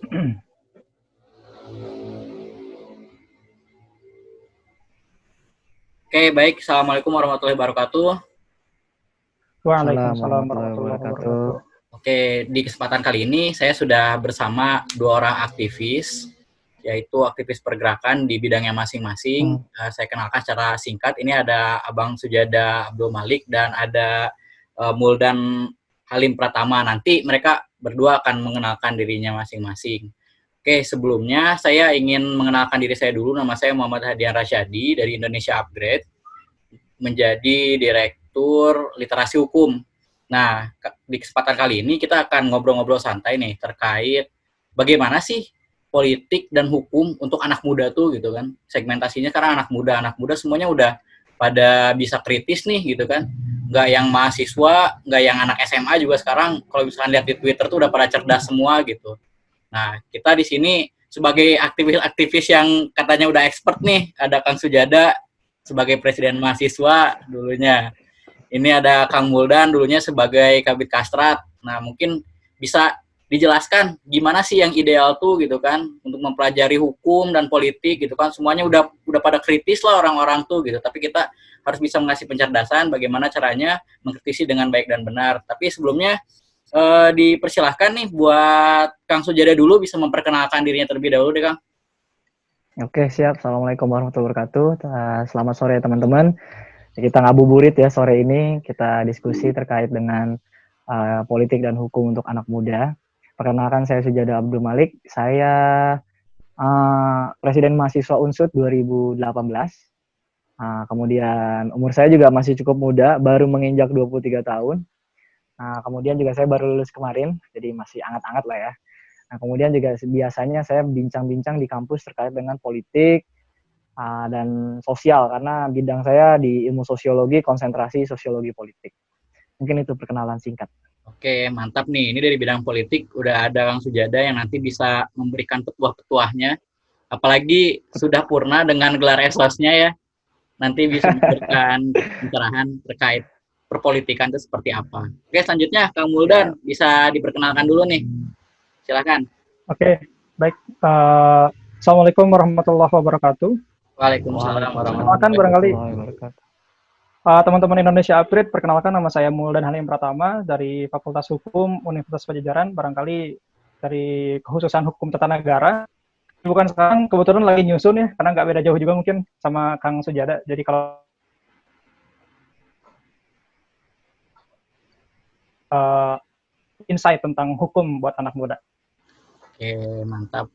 Oke, baik. Assalamualaikum warahmatullahi wabarakatuh. Assalamualaikum Waalaikumsalam warahmatullahi warahmatullahi wabarakatuh. wabarakatuh. Oke, di kesempatan kali ini saya sudah bersama dua orang aktivis, yaitu aktivis pergerakan di bidangnya masing-masing. Saya kenalkan secara singkat. Ini ada Abang Sujada Abdul Malik dan ada Muldan Halim Pratama. Nanti mereka berdua akan mengenalkan dirinya masing-masing. Oke, sebelumnya saya ingin mengenalkan diri saya dulu. Nama saya Muhammad Hadian Rasyadi dari Indonesia Upgrade, menjadi Direktur Literasi Hukum. Nah, di kesempatan kali ini kita akan ngobrol-ngobrol santai nih terkait bagaimana sih politik dan hukum untuk anak muda tuh gitu kan. Segmentasinya sekarang anak muda semuanya udah pada bisa kritis nih gitu kan. Nggak yang mahasiswa, nggak yang anak SMA juga sekarang kalau misalkan lihat di Twitter tuh udah pada cerdas semua gitu. Nah, kita di sini sebagai aktivis-aktivis yang katanya udah expert nih, ada Kang Sujada sebagai presiden mahasiswa dulunya. Ini ada Kang Muldan dulunya sebagai Kabid Kastrat. Nah, mungkin bisa dijelaskan gimana sih yang ideal tuh gitu kan untuk mempelajari hukum dan politik gitu kan. Semuanya udah pada kritis lah orang-orang tuh gitu. Tapi kita harus bisa mengasih pencerdasan bagaimana caranya mengkritisi dengan baik dan benar. Tapi sebelumnya dipersilahkan nih buat Kang Sujada dulu bisa memperkenalkan dirinya terlebih dahulu deh Kang. Oke, siap. Assalamualaikum warahmatullahi wabarakatuh. Selamat sore teman-teman. Kita ngabuburit ya sore ini. Kita diskusi terkait dengan politik dan hukum untuk anak muda. Perkenalkan, saya Sujada Abdul Malik. Saya Presiden Mahasiswa Unsud 2018. Kemudian umur saya juga masih cukup muda, baru menginjak 23 tahun. Kemudian juga saya baru lulus kemarin, jadi masih anget-anget lah ya. Nah, kemudian juga biasanya saya bincang-bincang di kampus terkait dengan politik dan sosial, karena bidang saya di ilmu sosiologi, konsentrasi sosiologi politik. Mungkin itu perkenalan singkat. Oke, mantap nih. Ini dari bidang politik udah ada Kang Sujada yang nanti bisa memberikan petuah-petuahnya. Apalagi sudah purna dengan gelar esosnya ya. Nanti bisa memberikan pencerahan terkait perpolitikan itu seperti apa. Oke, selanjutnya Kang Muldan bisa diperkenalkan dulu nih. Silakan. Oke, baik. Assalamualaikum warahmatullahi wabarakatuh. Waalaikumsalam Perkenalkan warahmatullahi barangkali Warahmatullahi wabarakatuh. teman-teman Indonesia Upgrade, perkenalkan nama saya Muldan Halim Pratama dari Fakultas Hukum Universitas Pajajaran, barangkali dari kekhususan Hukum Tata Negara. Bukan sekarang, kebetulan lagi nyusun ya, karena nggak beda jauh juga mungkin sama Kang Sujada. Jadi kalau insight tentang hukum buat anak muda. Oke, mantap.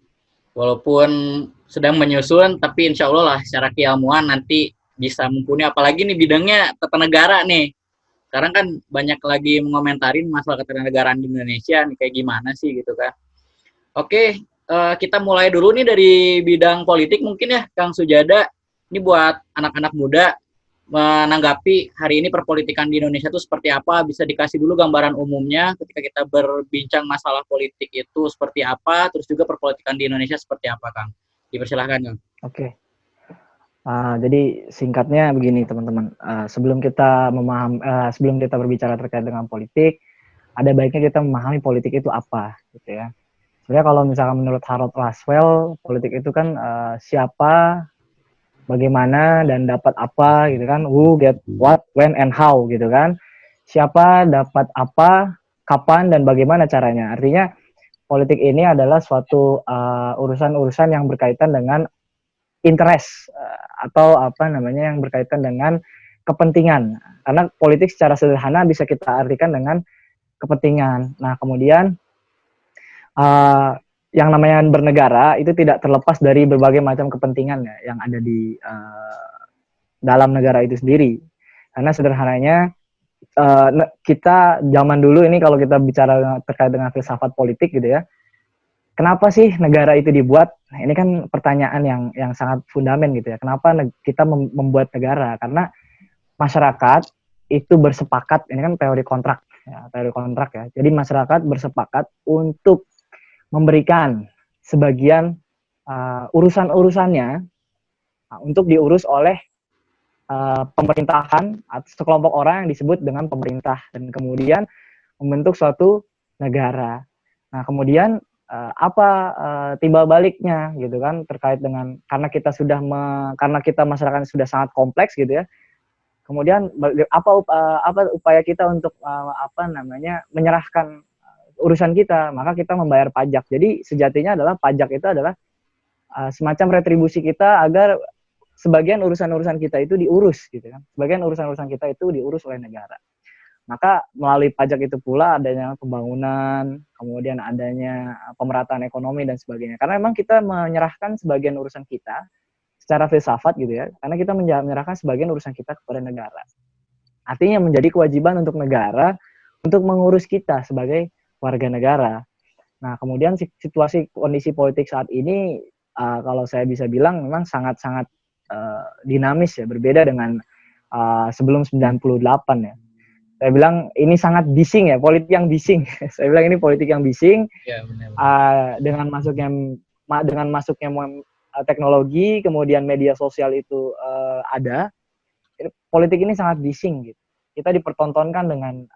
Walaupun sedang menyusun, tapi insya Allah lah secara keilmuan nanti bisa mumpuni. Apalagi nih bidangnya tata negara nih. Sekarang kan banyak lagi mengomentarin masalah ketatanegaraan di Indonesia nih kayak gimana sih gitu kan. Oke, kita mulai dulu nih dari bidang politik mungkin ya Kang Sujada. Ini buat anak-anak muda menanggapi hari ini perpolitikan di Indonesia itu seperti apa, bisa dikasih dulu gambaran umumnya ketika kita berbincang masalah politik itu seperti apa, terus juga perpolitikan di Indonesia seperti apa, Kang. Dipersilahkan, Kang. Oke. Jadi singkatnya begini teman-teman. Sebelum kita berbicara terkait dengan politik, ada baiknya kita memahami politik itu apa, gitu ya. Sebenarnya kalau misalkan menurut Harold Laswell, politik itu kan siapa, bagaimana, dan dapat apa, gitu kan. Who, get, what, when, and how, gitu kan. Siapa, dapat apa, kapan, dan bagaimana caranya. Artinya politik ini adalah suatu urusan-urusan yang berkaitan dengan interest atau apa namanya yang berkaitan dengan kepentingan. Karena politik secara sederhana bisa kita artikan dengan kepentingan. Nah, kemudian yang namanya bernegara itu tidak terlepas dari berbagai macam kepentingan ya, yang ada di dalam negara itu sendiri. Karena sederhananya kita zaman dulu ini kalau kita bicara terkait dengan filsafat politik gitu ya, kenapa sih negara itu dibuat? Nah, ini kan pertanyaan yang sangat fundamental gitu ya. Kenapa kita membuat negara? Karena masyarakat itu bersepakat, ini kan teori kontrak ya. Jadi masyarakat bersepakat untuk memberikan sebagian urusan-urusannya untuk diurus oleh pemerintahan atau sekelompok orang yang disebut dengan pemerintah, dan kemudian membentuk suatu negara. Nah, kemudian apa timbal baliknya gitu kan terkait dengan karena kita masyarakat sudah sangat kompleks gitu ya. Kemudian apa upaya kita untuk menyerahkan urusan kita, maka kita membayar pajak. Jadi sejatinya adalah pajak itu adalah semacam retribusi kita agar sebagian urusan-urusan kita itu diurus gitu kan. Sebagian urusan-urusan kita itu diurus oleh negara. Maka melalui pajak itu pula adanya pembangunan, kemudian adanya pemerataan ekonomi dan sebagainya. Karena memang kita menyerahkan sebagian urusan kita secara filsafat gitu ya, karena kita menyerahkan sebagian urusan kita kepada negara. Artinya menjadi kewajiban untuk negara untuk mengurus kita sebagai warga negara. Nah, kemudian situasi kondisi politik saat ini, kalau saya bisa bilang memang sangat-sangat dinamis ya, berbeda dengan sebelum 98 ya. Saya bilang ini sangat bising ya, politik yang bising. Saya bilang ini politik yang bising. Ya, benar. Dengan masuknya teknologi, kemudian media sosial itu ada. Politik ini sangat bising gitu. Kita dipertontonkan dengan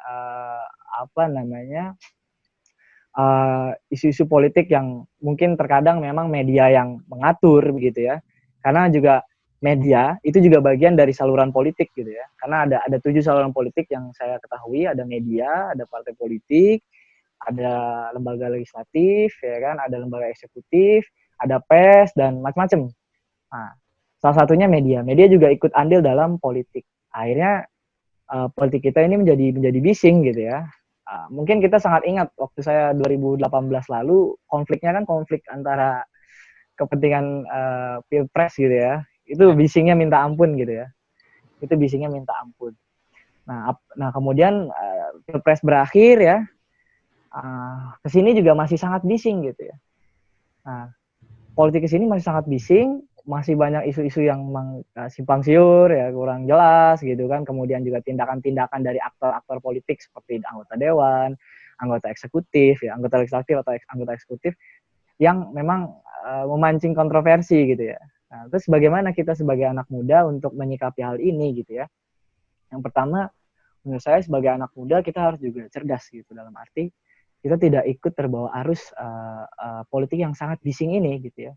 isu-isu politik yang mungkin terkadang memang media yang mengatur begitu ya. Karena juga media itu juga bagian dari saluran politik gitu ya. Karena ada 7 saluran politik yang saya ketahui, ada media, ada partai politik, ada lembaga legislatif, ya kan, ada lembaga eksekutif, ada pers dan macam-macam. Nah, salah satunya media. Media juga ikut andil dalam politik. Akhirnya politik kita ini menjadi bising gitu ya. Mungkin kita sangat ingat waktu saya 2018 lalu konfliknya kan konflik antara kepentingan pilpres gitu ya. Itu bisingnya minta ampun gitu ya. Itu bisingnya minta ampun. Nah kemudian pilpres berakhir ya. Kesini juga masih sangat bising gitu ya. Nah, politik kesini masih sangat bising, masih banyak isu-isu yang simpang siur ya, kurang jelas gitu kan. Kemudian juga tindakan-tindakan dari aktor-aktor politik seperti anggota dewan, anggota eksekutif ya, anggota legislatif atau anggota eksekutif yang memang memancing kontroversi gitu ya. Nah, terus bagaimana kita sebagai anak muda untuk menyikapi hal ini gitu ya. Yang pertama, menurut saya sebagai anak muda kita harus juga cerdas gitu, dalam arti kita tidak ikut terbawa arus politik yang sangat bising ini gitu ya.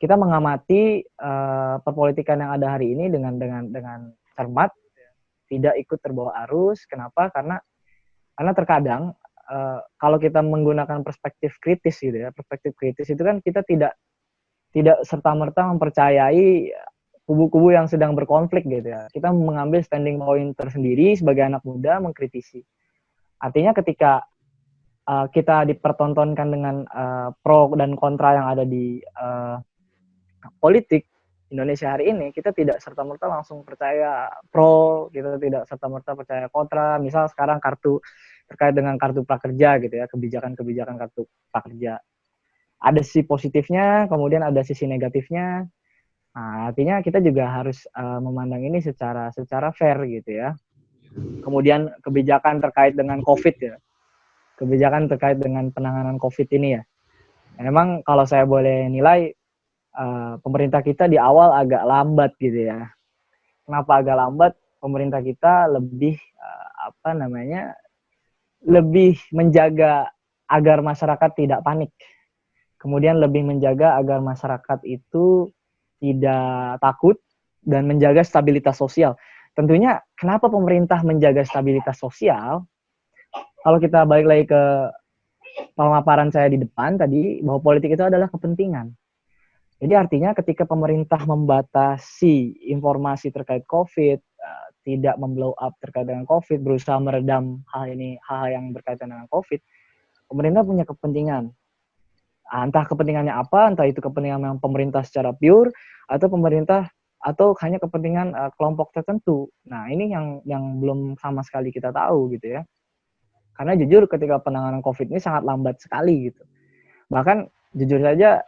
Kita mengamati perpolitikan yang ada hari ini dengan cermat, tidak ikut terbawa arus. Kenapa? Karena terkadang kalau kita menggunakan perspektif kritis gitu ya, perspektif kritis itu kan kita tidak serta-merta mempercayai kubu-kubu yang sedang berkonflik gitu ya. Kita mengambil standing point tersendiri sebagai anak muda, mengkritisi. Artinya ketika kita dipertontonkan dengan pro dan kontra yang ada di politik Indonesia hari ini, kita tidak serta-merta langsung percaya pro, kita tidak serta-merta percaya kontra. Misal sekarang terkait dengan kartu prakerja gitu ya, kebijakan-kebijakan kartu prakerja. Ada sisi positifnya, kemudian ada sisi negatifnya. Nah, artinya kita juga harus memandang ini secara fair gitu ya. Kemudian kebijakan terkait dengan COVID ya. Kebijakan terkait dengan penanganan COVID ini ya. Memang kalau saya boleh nilai, pemerintah kita di awal agak lambat gitu ya. Kenapa agak lambat? Pemerintah kita lebih lebih menjaga agar masyarakat tidak panik. Kemudian lebih menjaga agar masyarakat itu tidak takut dan menjaga stabilitas sosial. Tentunya kenapa pemerintah menjaga stabilitas sosial? Kalau kita balik lagi ke pemaparan saya di depan tadi, bahwa politik itu adalah kepentingan. Jadi artinya ketika pemerintah membatasi informasi terkait COVID, tidak memblow up terkait dengan COVID, berusaha meredam hal yang berkaitan dengan COVID, pemerintah punya kepentingan. Entah kepentingannya apa, entah itu kepentingan yang pemerintah secara pure, atau hanya kepentingan kelompok tertentu. Nah ini yang belum sama sekali kita tahu gitu ya. Karena jujur ketika penanganan COVID ini sangat lambat sekali gitu. Bahkan jujur saja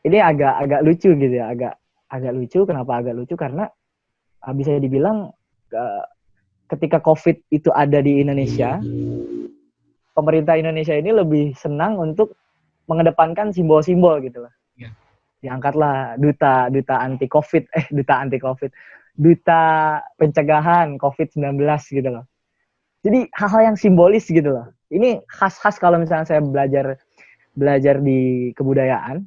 ini agak lucu gitu ya, agak lucu. Kenapa agak lucu? Karena bisa dibilang ketika COVID itu ada di Indonesia, pemerintah Indonesia ini lebih senang untuk mengedepankan simbol-simbol gitu loh. Yeah. Diangkatlah duta anti COVID, duta pencegahan COVID-19 gitu loh. Jadi hal-hal yang simbolis gitu loh. Ini khas-khas kalau misalnya saya belajar belajar di kebudayaan,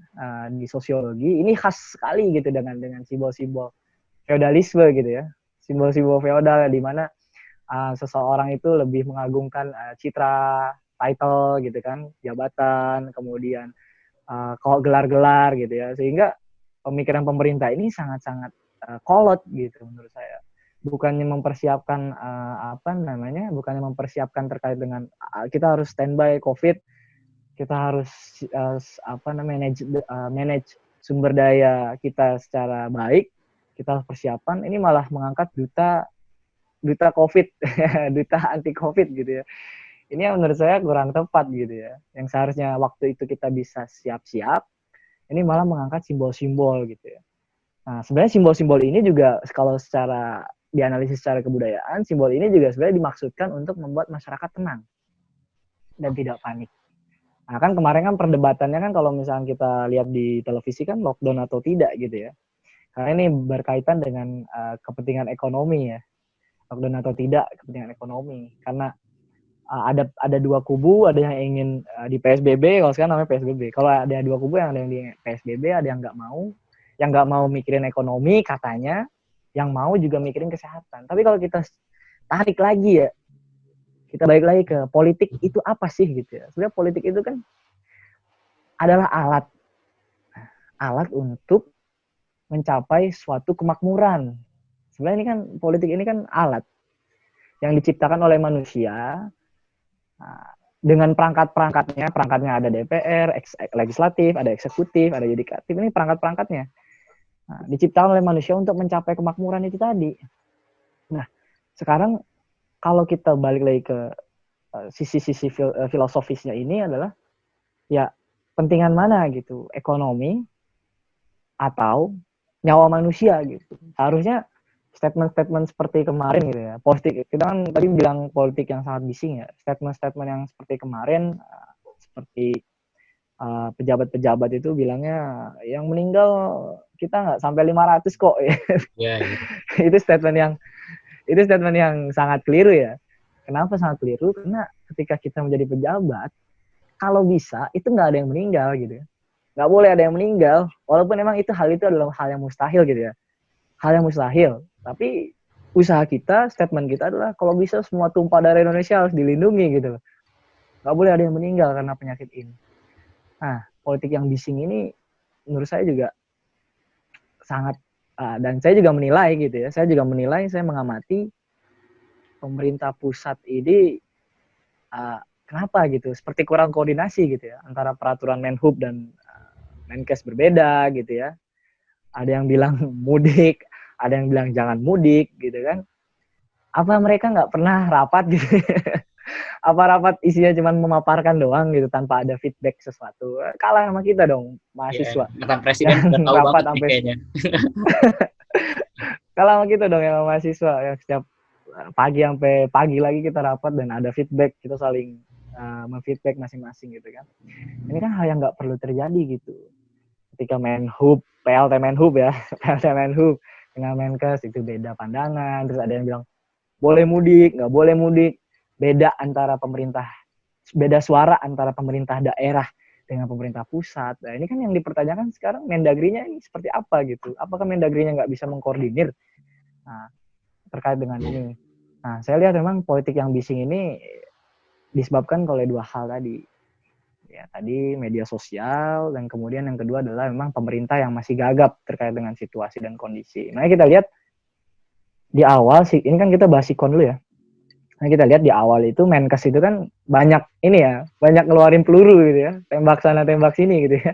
di sosiologi, ini khas sekali gitu dengan simbol-simbol feodalisme gitu ya, simbol-simbol feodal di mana seseorang itu lebih mengagungkan citra, title gitu kan, jabatan, kemudian gelar-gelar gitu ya, sehingga pemikiran pemerintah ini sangat-sangat kolot gitu menurut saya. Bukannya mempersiapkan bukannya mempersiapkan terkait dengan kita harus standby COVID, kita harus manage sumber daya kita secara baik, kita harus persiapan. Ini malah mengangkat duta COVID, duta anti COVID gitu ya. Ini yang menurut saya kurang tepat gitu ya. Yang seharusnya waktu itu kita bisa siap-siap, ini malah mengangkat simbol-simbol gitu ya. Nah, sebenarnya simbol-simbol ini juga kalau secara dianalisis secara kebudayaan, simbol ini juga sebenarnya dimaksudkan untuk membuat masyarakat tenang dan tidak panik. Nah, kan kemarin kan perdebatannya kan kalau misalnya kita lihat di televisi kan lockdown atau tidak gitu ya. Karena ini berkaitan dengan kepentingan ekonomi ya. Lockdown atau tidak, kepentingan ekonomi. Karena ada dua kubu, ada yang ingin di PSBB, kalau sekarang namanya PSBB. Kalau ada dua kubu, yang ada yang di PSBB, ada yang nggak mau. Yang nggak mau mikirin ekonomi katanya, yang mau juga mikirin kesehatan. Tapi kalau kita tarik lagi ya, kita balik lagi ke politik itu apa sih gitu ya. Sebenarnya politik itu kan adalah alat untuk mencapai suatu kemakmuran. Sebenarnya ini kan politik ini kan alat yang diciptakan oleh manusia dengan perangkatnya ada DPR, legislatif, ada eksekutif, ada yudikatif. Ini perangkat-perangkatnya diciptakan oleh manusia untuk mencapai kemakmuran itu tadi. Nah, sekarang kalau kita balik lagi ke sisi filosofisnya ini adalah ya pentingan mana gitu, ekonomi atau nyawa manusia gitu. Harusnya statement-statement seperti kemarin gitu ya, politik, kita kan tadi bilang politik yang sangat bising ya, statement-statement yang seperti kemarin, seperti pejabat-pejabat itu bilangnya yang meninggal kita nggak sampai 500 kok ya. Yeah. Itu statement yang sangat keliru ya. Kenapa sangat keliru? Karena ketika kita menjadi pejabat, kalau bisa itu nggak ada yang meninggal gitu ya. Nggak boleh ada yang meninggal, walaupun memang hal itu adalah hal yang mustahil gitu ya. Hal yang mustahil. Tapi usaha kita, statement kita adalah kalau bisa semua tumpah darah Indonesia harus dilindungi gitu. Nggak boleh ada yang meninggal karena penyakit ini. Nah, politik yang bising ini menurut saya juga sangat, dan saya juga menilai gitu ya, saya mengamati pemerintah pusat ini kenapa gitu, seperti kurang koordinasi gitu ya, antara peraturan Menhub dan Menkes berbeda gitu ya. Ada yang bilang mudik, ada yang bilang jangan mudik gitu kan. Apa mereka nggak pernah rapat gitu? Apa rapat isinya cuma memaparkan doang gitu tanpa ada feedback sesuatu? Kalah sama kita dong mahasiswa. Mantan presiden udah tahu banget nih kayaknya. Kalah sama kita dong yang mahasiswa yang setiap pagi sampai pagi lagi kita rapat dan ada feedback, kita saling memfeedback masing-masing gitu kan. Ini kan hal yang nggak perlu terjadi gitu. Ketika Menhub, PLT Menhub ya, PLT Menhub dengan Menkes itu beda pandangan, terus ada yang bilang boleh mudik, nggak boleh mudik, beda antara pemerintah, beda suara antara pemerintah daerah dengan pemerintah pusat. Nah ini kan yang dipertanyakan sekarang Mendagrinya ini seperti apa gitu, apakah Mendagrinya nggak bisa mengkoordinir terkait dengan ini. Nah saya lihat memang politik yang bising ini disebabkan oleh dua hal tadi. Ya, tadi media sosial, dan kemudian yang kedua adalah memang pemerintah yang masih gagap terkait dengan situasi dan kondisi. Nah, kita lihat di awal sih, ini kan kita bahas sikon dulu ya. Nah, kita lihat di awal itu Menkes itu kan banyak ngeluarin peluru gitu ya, tembak sana tembak sini gitu ya.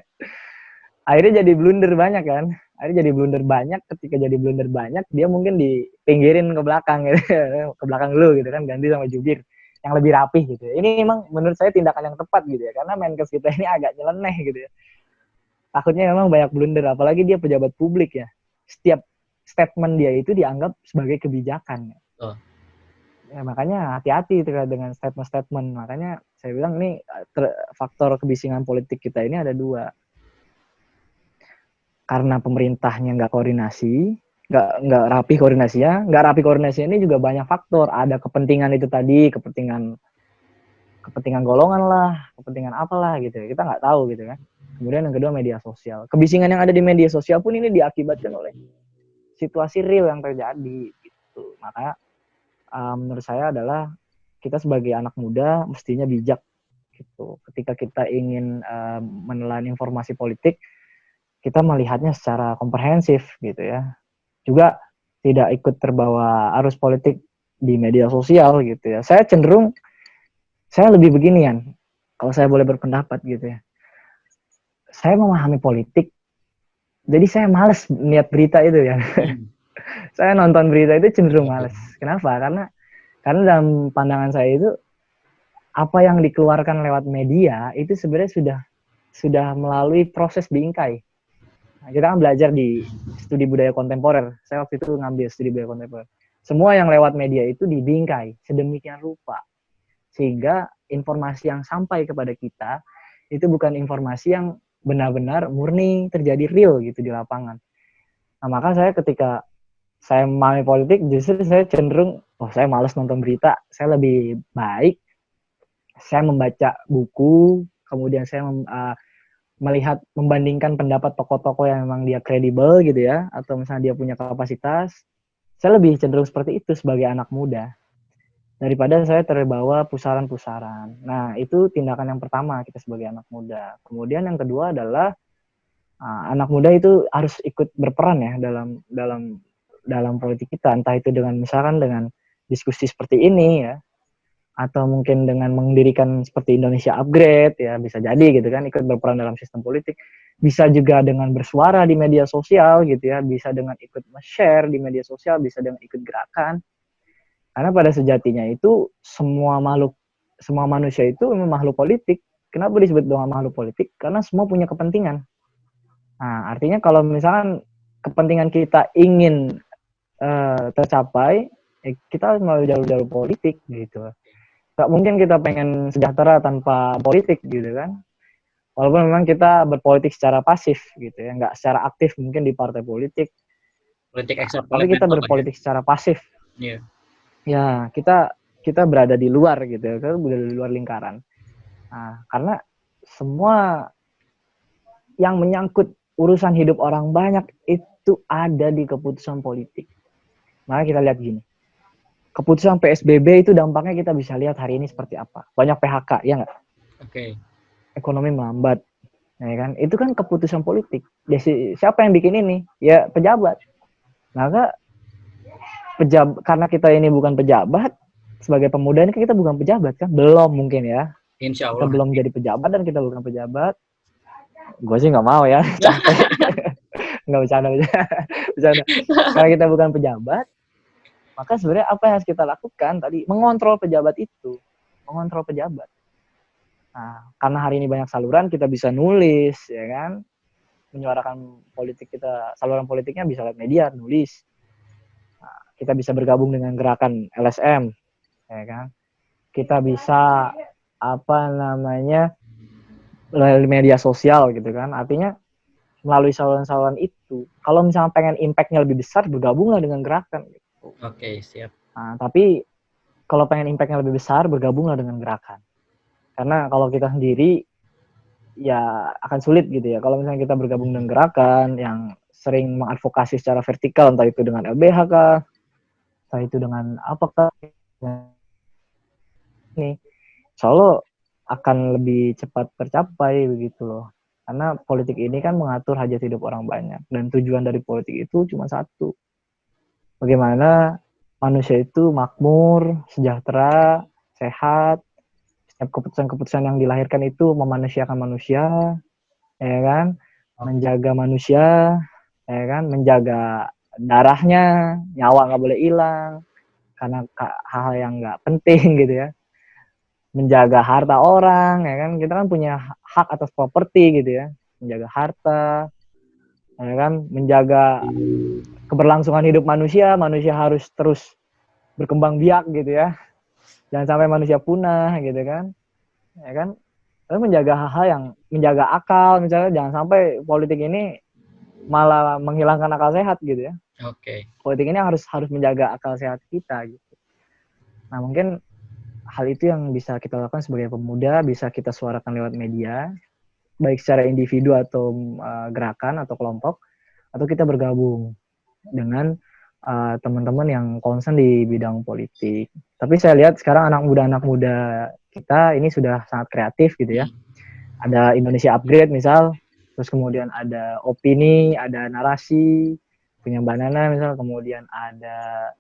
Akhirnya jadi blunder banyak kan. Ketika jadi blunder banyak, dia mungkin dipinggirin ke belakang gitu, ke belakang dulu gitu kan, ganti sama jubir yang lebih rapih gitu ya. Ini memang menurut saya tindakan yang tepat gitu ya, karena Menkes kita ini agak nyeleneh gitu ya. Takutnya memang banyak blunder, apalagi dia pejabat publik ya. Setiap statement dia itu dianggap sebagai kebijakan. Ya, makanya hati-hati dengan statement-statement. Makanya saya bilang ini faktor kebisingan politik kita ini ada dua. Karena pemerintahnya nggak koordinasi, nggak rapi koordinasinya ini juga banyak faktor. Ada kepentingan itu tadi, kepentingan kepentingan golongan lah, kepentingan apalah gitu. Kita nggak tahu gitu kan. Kemudian yang kedua media sosial. Kebisingan yang ada di media sosial pun ini diakibatkan oleh situasi real yang terjadi gitu. Makanya menurut saya adalah kita sebagai anak muda mestinya bijak gitu. Ketika kita ingin menelan informasi politik, kita melihatnya secara komprehensif gitu ya. Juga tidak ikut terbawa arus politik di media sosial gitu ya. Saya lebih beginian, kalau saya boleh berpendapat gitu ya. Saya memahami politik, jadi saya males lihat berita itu ya. Saya nonton berita itu cenderung males. Kenapa? Karena dalam pandangan saya itu apa yang dikeluarkan lewat media itu sebenarnya sudah melalui proses bingkai. Nah, kita kan belajar di studi budaya kontemporer. Saya waktu itu ngambil studi budaya kontemporer. Semua yang lewat media itu dibingkai sedemikian rupa sehingga informasi yang sampai kepada kita itu bukan informasi yang benar-benar murni terjadi real gitu di lapangan. Nah, maka saya ketika saya memahami politik justru saya cenderung saya malas nonton berita. Saya lebih baik saya membaca buku, kemudian saya melihat membandingkan pendapat tokoh-tokoh yang memang dia kredibel gitu ya, atau misalnya dia punya kapasitas. Saya lebih cenderung seperti itu sebagai anak muda daripada saya terbawa pusaran-pusaran. Nah, itu tindakan yang pertama kita sebagai anak muda. Kemudian yang kedua adalah anak muda itu harus ikut berperan ya dalam politik kita, entah itu dengan misalkan dengan diskusi seperti ini ya, atau mungkin dengan mendirikan seperti Indonesia Upgrade ya, bisa jadi gitu kan, ikut berperan dalam sistem politik. Bisa juga dengan bersuara di media sosial gitu ya, bisa dengan ikut share di media sosial, bisa dengan ikut gerakan. Karena pada sejatinya itu semua manusia itu memang makhluk politik. Kenapa disebut dengan makhluk politik? Karena semua punya kepentingan. Nah, artinya kalau misalkan kepentingan kita ingin tercapai, kita harus melalui jalur-jalur politik gitu. Gak mungkin kita pengen sejahtera tanpa politik gitu kan. Walaupun memang kita berpolitik secara pasif gitu ya, nggak secara aktif mungkin di partai politik. Tapi kita berpolitik secara pasif. Yeah. Ya, kita berada di luar gitu ya, kita berada di luar lingkaran. Nah, karena semua yang menyangkut urusan hidup orang banyak itu ada di keputusan politik. Maka kita lihat gini. Keputusan PSBB itu dampaknya kita bisa lihat hari ini seperti apa. Banyak PHK, ya nggak? Oke. Ekonomi melambat, ya kan? Itu kan keputusan politik. Siapa yang bikin ini? Ya pejabat. Maka karena kita ini bukan pejabat, sebagai pemuda ini kita bukan pejabat kan? Belum mungkin ya. Insya Allah. Kita belum jadi pejabat dan kita bukan pejabat. Gue sih nggak mau ya, capek. Nggak bercanda. Karena kita bukan pejabat, maka sebenarnya apa yang harus kita lakukan tadi, mengontrol pejabat itu. Mengontrol pejabat. Nah, karena hari ini banyak saluran, kita bisa nulis, ya kan? Menyuarakan politik kita, saluran politiknya bisa lewat media, nulis. Nah, kita bisa bergabung dengan gerakan LSM, ya kan? Kita bisa, melalui media sosial gitu kan. Artinya, melalui saluran-saluran itu, kalau misalnya pengen impact-nya lebih besar, bergabunglah dengan gerakan. Oke, siap. Nah, tapi kalau pengen impact-nya lebih besar, bergabunglah dengan gerakan. Karena kalau kita sendiri, ya akan sulit gitu ya. Kalau misalnya kita bergabung dengan gerakan yang sering mengadvokasi secara vertikal, entah itu dengan LBH kah, entah itu dengan apakah, ini, insya akan lebih cepat tercapai begitu loh. Karena politik ini kan mengatur hajat hidup orang banyak. Dan tujuan dari politik itu cuma satu. Bagaimana manusia itu makmur, sejahtera, sehat. Setiap keputusan-keputusan yang dilahirkan itu memanusiakan manusia, ya kan? Menjaga manusia, ya kan? Menjaga darahnya, nyawa nggak boleh hilang karena hal-hal yang nggak penting gitu ya. Menjaga harta orang, ya kan? Kita kan punya hak atas properti gitu ya. Menjaga harta, ya kan? Menjaga keberlangsungan hidup manusia harus terus berkembang biak gitu ya. Jangan sampai manusia punah gitu kan. Ya kan? Lalu menjaga hal-hal yang menjaga akal, misalnya jangan sampai politik ini malah menghilangkan akal sehat gitu ya. Oke. Politik ini harus menjaga akal sehat kita gitu. Nah, mungkin hal itu yang bisa kita lakukan sebagai pemuda, bisa kita suarakan lewat media, baik secara individu atau gerakan atau kelompok, atau kita bergabung dengan teman-teman yang concern di bidang politik. Tapi saya lihat sekarang anak muda kita ini sudah sangat kreatif gitu ya. Ada Indonesia Upgrade misal, terus kemudian ada opini, ada narasi, punya Banana misal, kemudian ada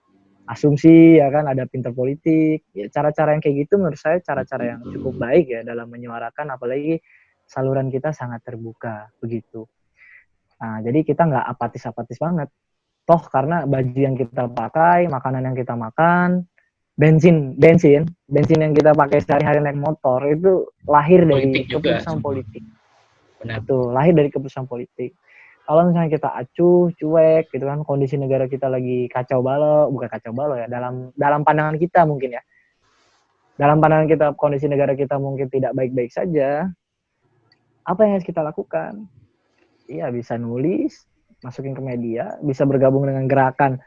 asumsi, ya kan, ada pinter politik. Ya, cara-cara yang kayak gitu menurut saya cara-cara yang cukup baik ya dalam menyuarakan, apalagi saluran kita sangat terbuka begitu. Nah, jadi kita nggak apatis-apatis banget. Toh karena baju yang kita pakai, makanan yang kita makan, bensin yang kita pakai sehari-hari naik motor itu lahir dari keputusan politik. Benar. Tuh, lahir dari keputusan politik. Kalau misalnya kita acuh, cuek gitu kan, kondisi negara kita lagi kacau balau, bukan kacau balau ya, dalam pandangan kita mungkin ya. Dalam pandangan kita kondisi negara kita mungkin tidak baik-baik saja. Apa yang harus kita lakukan? Iya, bisa nulis, masukin ke media, bisa bergabung dengan gerakan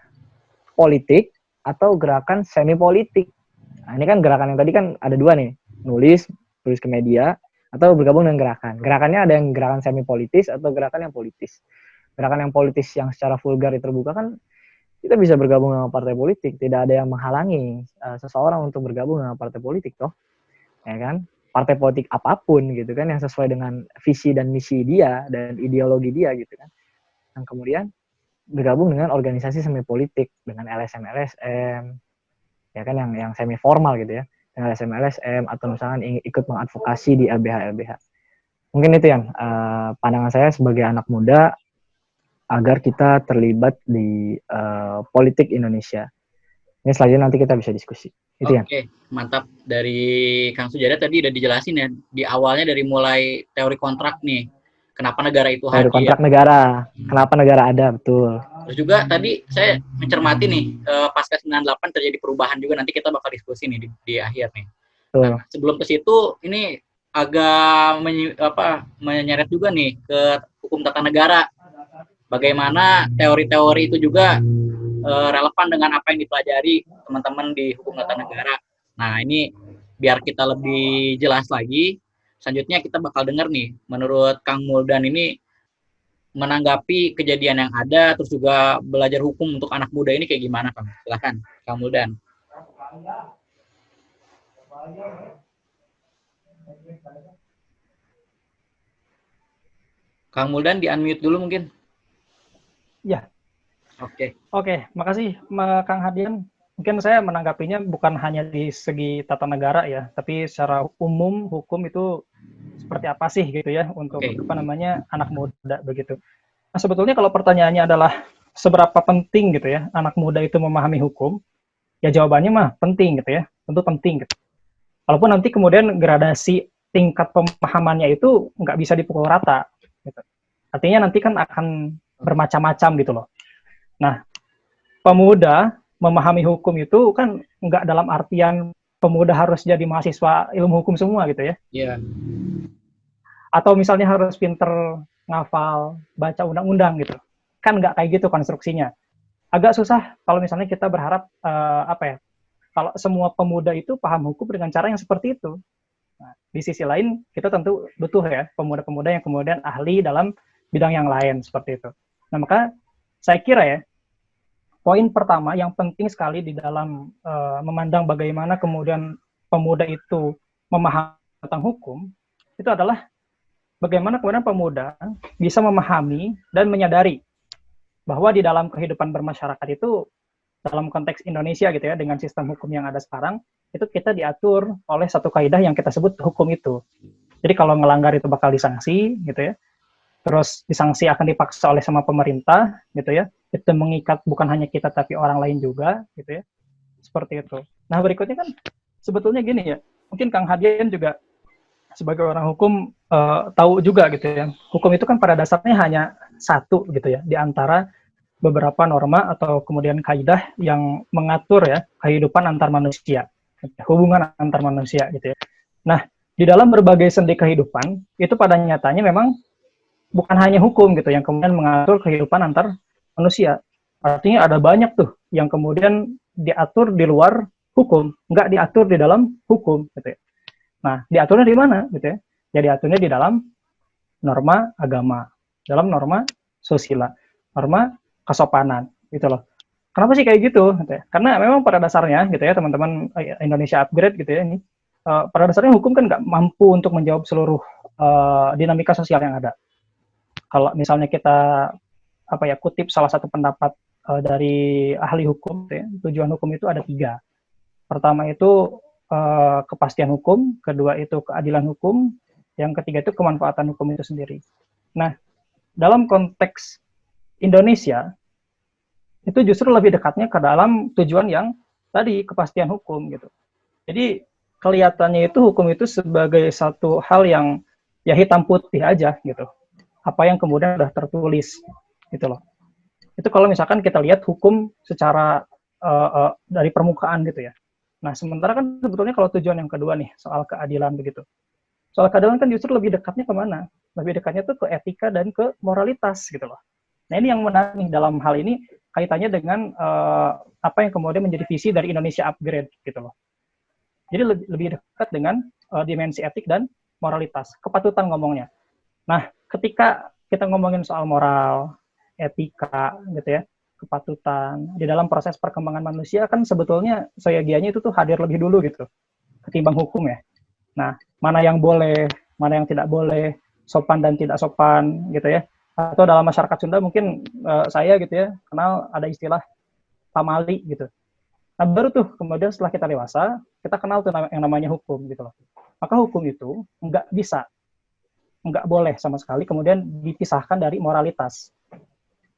politik atau gerakan semi politik. Nah, ini kan gerakan yang tadi kan ada dua nih, tulis ke media atau bergabung dengan gerakan. Gerakannya ada yang gerakan semi politis atau gerakan yang politis. Gerakan yang politis yang secara vulgar terbuka kan kita bisa bergabung dengan partai politik, tidak ada yang menghalangi seseorang untuk bergabung dengan partai politik toh. Ya kan? Partai politik apapun gitu kan yang sesuai dengan visi dan misi dia dan ideologi dia gitu kan. Dan kemudian bergabung dengan organisasi semi politik dengan LSM ya kan yang semi formal gitu ya, dengan LSM atau misalkan ikut mengadvokasi di LBH. Mungkin itu yang pandangan saya sebagai anak muda agar kita terlibat di politik Indonesia. Ini selanjutnya nanti kita bisa diskusi. Itu ya. Oke, mantap. Dari Kang Sujada tadi udah dijelasin ya, di awalnya dari mulai teori kontrak nih. Kenapa negara itu hadir? Teori kontrak negara. Kenapa negara ada, betul. Terus juga tadi saya mencermati nih, pasca 98 terjadi perubahan juga, nanti kita bakal diskusi nih di akhir nih. Nah, sebelum ke situ, ini agak menyeret juga nih ke hukum tata negara. Bagaimana teori-teori itu juga relevan dengan apa yang dipelajari teman-teman di hukum tata negara. Nah, ini biar kita lebih jelas lagi, selanjutnya kita bakal dengar nih, menurut Kang Muldan ini menanggapi kejadian yang ada, terus juga belajar hukum untuk anak muda ini kayak gimana, Kang? Silahkan, Kang Muldan. Kang Muldan di-unmute dulu mungkin. Ya. Oke, makasih Kang Hadian. Mungkin saya menanggapinya bukan hanya di segi tata negara ya, tapi secara umum hukum itu seperti apa sih gitu ya untuk anak muda begitu. Nah, sebetulnya kalau pertanyaannya adalah seberapa penting gitu ya anak muda itu memahami hukum, ya jawabannya mah penting gitu ya, tentu penting gitu. Walaupun nanti kemudian gradasi tingkat pemahamannya itu nggak bisa dipukul rata gitu. Artinya nanti kan akan bermacam-macam gitu loh. Nah, pemuda memahami hukum itu kan nggak dalam artian pemuda harus jadi mahasiswa ilmu hukum semua gitu ya. Iya. Atau misalnya harus pinter ngafal, baca undang-undang gitu. Kan nggak kayak gitu konstruksinya. Agak susah kalau misalnya kita berharap, kalau semua pemuda itu paham hukum dengan cara yang seperti itu. Nah, di sisi lain, kita tentu butuh ya pemuda-pemuda yang kemudian ahli dalam bidang yang lain seperti itu. Nah, maka saya kira ya, poin pertama yang penting sekali di dalam memandang bagaimana kemudian pemuda itu memahami tentang hukum, itu adalah bagaimana kemudian pemuda bisa memahami dan menyadari bahwa di dalam kehidupan bermasyarakat itu, dalam konteks Indonesia gitu ya, dengan sistem hukum yang ada sekarang, itu kita diatur oleh satu kaidah yang kita sebut hukum itu. Jadi kalau ngelanggar itu bakal disanksi gitu ya, terus disanksi akan dipaksa oleh sama pemerintah gitu ya, itu mengikat bukan hanya kita tapi orang lain juga gitu ya, seperti itu. Nah berikutnya kan sebetulnya gini ya, mungkin Kang Hadian juga sebagai orang hukum tahu juga gitu ya, hukum itu kan pada dasarnya hanya satu gitu ya, di antara beberapa norma atau kemudian kaidah yang mengatur ya kehidupan antar manusia, hubungan antar manusia gitu ya. Nah di dalam berbagai sendi kehidupan itu pada nyatanya memang bukan hanya hukum gitu yang kemudian mengatur kehidupan antar manusia. Artinya ada banyak tuh yang kemudian diatur di luar hukum, nggak diatur di dalam hukum gitu ya. Nah, diaturnya di mana gitu ya? Ya diaturnya di dalam norma agama, dalam norma susila, norma kesopanan gitu loh. Kenapa sih kayak gitu? Gitu ya? Karena memang pada dasarnya gitu ya teman-teman Indonesia Upgrade gitu ya ini, pada dasarnya hukum kan nggak mampu untuk menjawab seluruh dinamika sosial yang ada. Kalau misalnya kita kutip salah satu pendapat dari ahli hukum, gitu ya, tujuan hukum itu ada 3. Pertama itu kepastian hukum, kedua itu keadilan hukum, yang ketiga itu kemanfaatan hukum itu sendiri. Nah, dalam konteks Indonesia itu justru lebih dekatnya ke dalam tujuan yang tadi kepastian hukum gitu. Jadi kelihatannya itu hukum itu sebagai satu hal yang ya hitam putih aja gitu. Apa yang kemudian sudah tertulis gitu loh. Itu kalau misalkan kita lihat hukum secara dari permukaan gitu ya. Nah, sementara kan sebetulnya kalau tujuan yang kedua nih soal keadilan begitu. Soal keadilan kan justru lebih dekatnya kemana? Lebih dekatnya tuh ke etika dan ke moralitas gitu loh. Nah, ini yang menarik nih dalam hal ini kaitannya dengan apa yang kemudian menjadi visi dari Indonesia Upgrade gitu loh. Jadi lebih dekat dengan dimensi etik dan moralitas, kepatutan ngomongnya. Nah, ketika kita ngomongin soal moral, etika gitu ya, kepatutan di dalam proses perkembangan manusia kan sebetulnya seyogianya itu tuh hadir lebih dulu gitu ketimbang hukum ya. Nah, mana yang boleh, mana yang tidak boleh, sopan dan tidak sopan gitu ya. Atau dalam masyarakat Sunda mungkin saya gitu ya kenal ada istilah pamali gitu. Nah, baru tuh kemudian setelah kita dewasa kita kenal tuh yang namanya hukum gitu loh. Maka hukum itu nggak boleh sama sekali kemudian dipisahkan dari moralitas.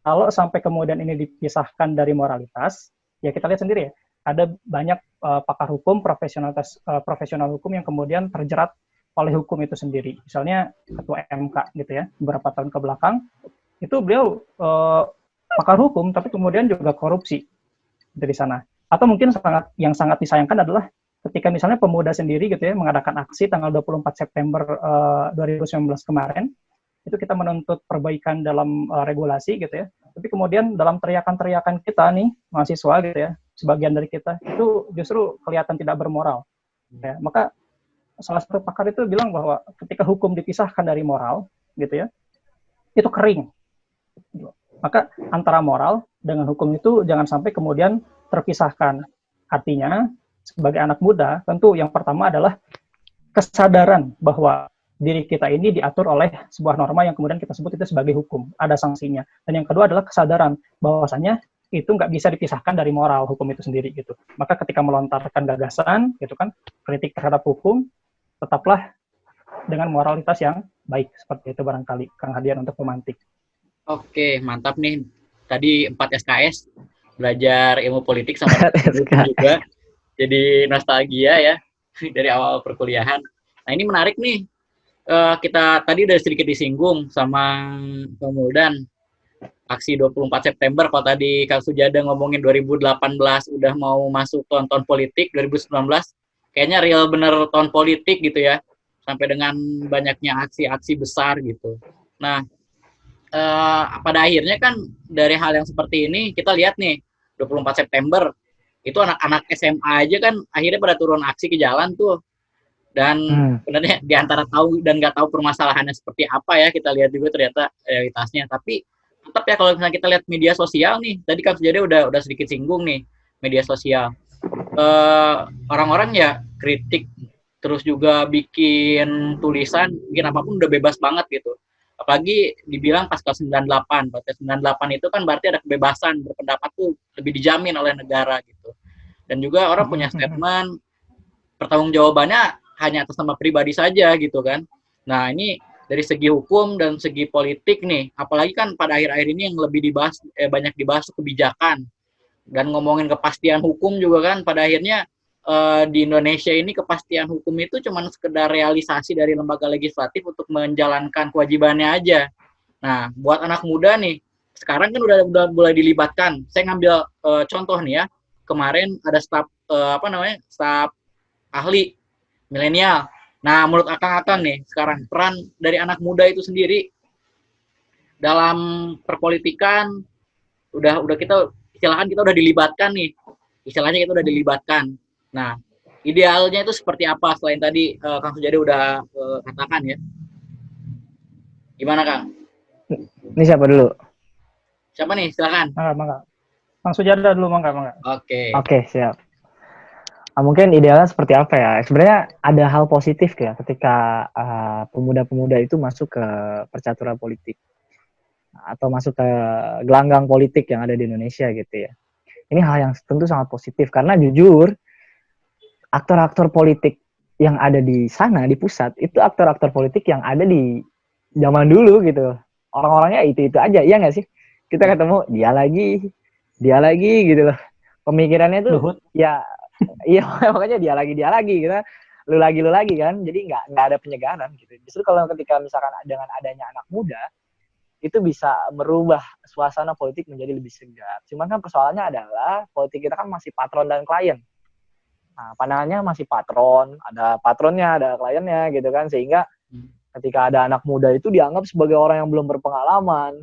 Kalau sampai kemudian ini dipisahkan dari moralitas, ya kita lihat sendiri ya, ada banyak pakar hukum, profesional hukum yang kemudian terjerat oleh hukum itu sendiri. Misalnya Ketua MK gitu ya, beberapa tahun ke belakang, itu beliau pakar hukum, tapi kemudian juga korupsi dari sana. Atau mungkin yang sangat disayangkan adalah ketika misalnya pemuda sendiri gitu ya, mengadakan aksi tanggal 24 September 2019 kemarin, itu kita menuntut perbaikan dalam regulasi gitu ya. Tapi kemudian dalam teriakan-teriakan kita nih, mahasiswa gitu ya, sebagian dari kita, itu justru kelihatan tidak bermoral. Ya. Maka salah satu pakar itu bilang bahwa ketika hukum dipisahkan dari moral, gitu ya, itu kering. Maka antara moral dengan hukum itu jangan sampai kemudian terpisahkan. Artinya, sebagai anak muda, tentu yang pertama adalah kesadaran bahwa diri kita ini diatur oleh sebuah norma yang kemudian kita sebut itu sebagai hukum, ada sanksinya. Dan yang kedua adalah kesadaran bahwasanya itu nggak bisa dipisahkan dari moral hukum itu sendiri gitu. Maka ketika melontarkan gagasan, gitu kan, kritik terhadap hukum, tetaplah dengan moralitas yang baik seperti itu barangkali Kang Hadian untuk pemantik. Oke, mantap nih. Tadi 4 SKS belajar ilmu politik sama juga. Jadi nostalgia ya dari awal perkuliahan. Nah, ini menarik nih. Kita tadi udah sedikit disinggung sama Kang Muldan. Aksi 24 September, kalau tadi Kang Sujada ngomongin 2018 udah mau masuk tahun politik, 2019 kayaknya real bener tahun politik gitu ya. Sampai dengan banyaknya aksi-aksi besar gitu. Nah, pada akhirnya kan dari hal yang seperti ini kita lihat nih 24 September itu anak-anak SMA aja kan akhirnya pada turun aksi ke jalan tuh. Dan sebenarnya di antara tahu dan nggak tahu permasalahannya seperti apa ya, kita lihat juga ternyata realitasnya. Tapi tetap ya kalau misalnya kita lihat media sosial nih, tadi kan sejadi udah sedikit singgung nih media sosial. Orang-orang ya kritik, terus juga bikin tulisan, bikin apapun udah bebas banget gitu. Apalagi dibilang pasal 98. Pasal 98 itu kan berarti ada kebebasan berpendapat tuh lebih dijamin oleh negara gitu. Dan juga orang punya statement, pertanggungjawabannya hanya atas nama pribadi saja gitu kan. Nah, ini dari segi hukum dan segi politik nih, apalagi kan pada akhir-akhir ini yang lebih dibahas banyak dibahas kebijakan dan ngomongin kepastian hukum juga kan. Pada akhirnya di Indonesia ini kepastian hukum itu cuma sekedar realisasi dari lembaga legislatif untuk menjalankan kewajibannya aja. Nah, buat anak muda nih, sekarang kan udah mulai dilibatkan. Saya ngambil contoh nih ya, kemarin ada staf staf ahli milenial. Nah, menurut akang-akang nih, sekarang peran dari anak muda itu sendiri dalam perpolitikan udah kita istilahnya kita udah dilibatkan nih. Istilahnya kita udah dilibatkan. Nah, idealnya itu seperti apa selain tadi Kang Sujadi udah katakan ya? Gimana Kang? Ini siapa dulu? Siapa nih? Silakan. Mangga. Bang Sujada dulu, mangga. Oke. Oke, siap. Mungkin idealnya seperti apa ya? Sebenarnya ada hal positif ya ketika pemuda-pemuda itu masuk ke percaturan politik atau masuk ke gelanggang politik yang ada di Indonesia gitu ya. Ini hal yang tentu sangat positif karena jujur aktor-aktor politik yang ada di sana di pusat itu aktor-aktor politik yang ada di zaman dulu gitu. Orang-orangnya itu aja, iya nggak sih? Kita ketemu dia lagi gitu loh. Pemikirannya tuh Luhut. ya iya makanya dia lagi gitu. Lu lagi kan. Jadi nggak ada penyegaran gitu. Justru kalau ketika misalkan dengan adanya anak muda itu bisa merubah suasana politik menjadi lebih segar. Cuman kan persoalannya adalah politik kita kan masih patron dan klien. Nah, pandangannya masih patron, ada patronnya, ada kliennya gitu kan, sehingga ketika ada anak muda itu dianggap sebagai orang yang belum berpengalaman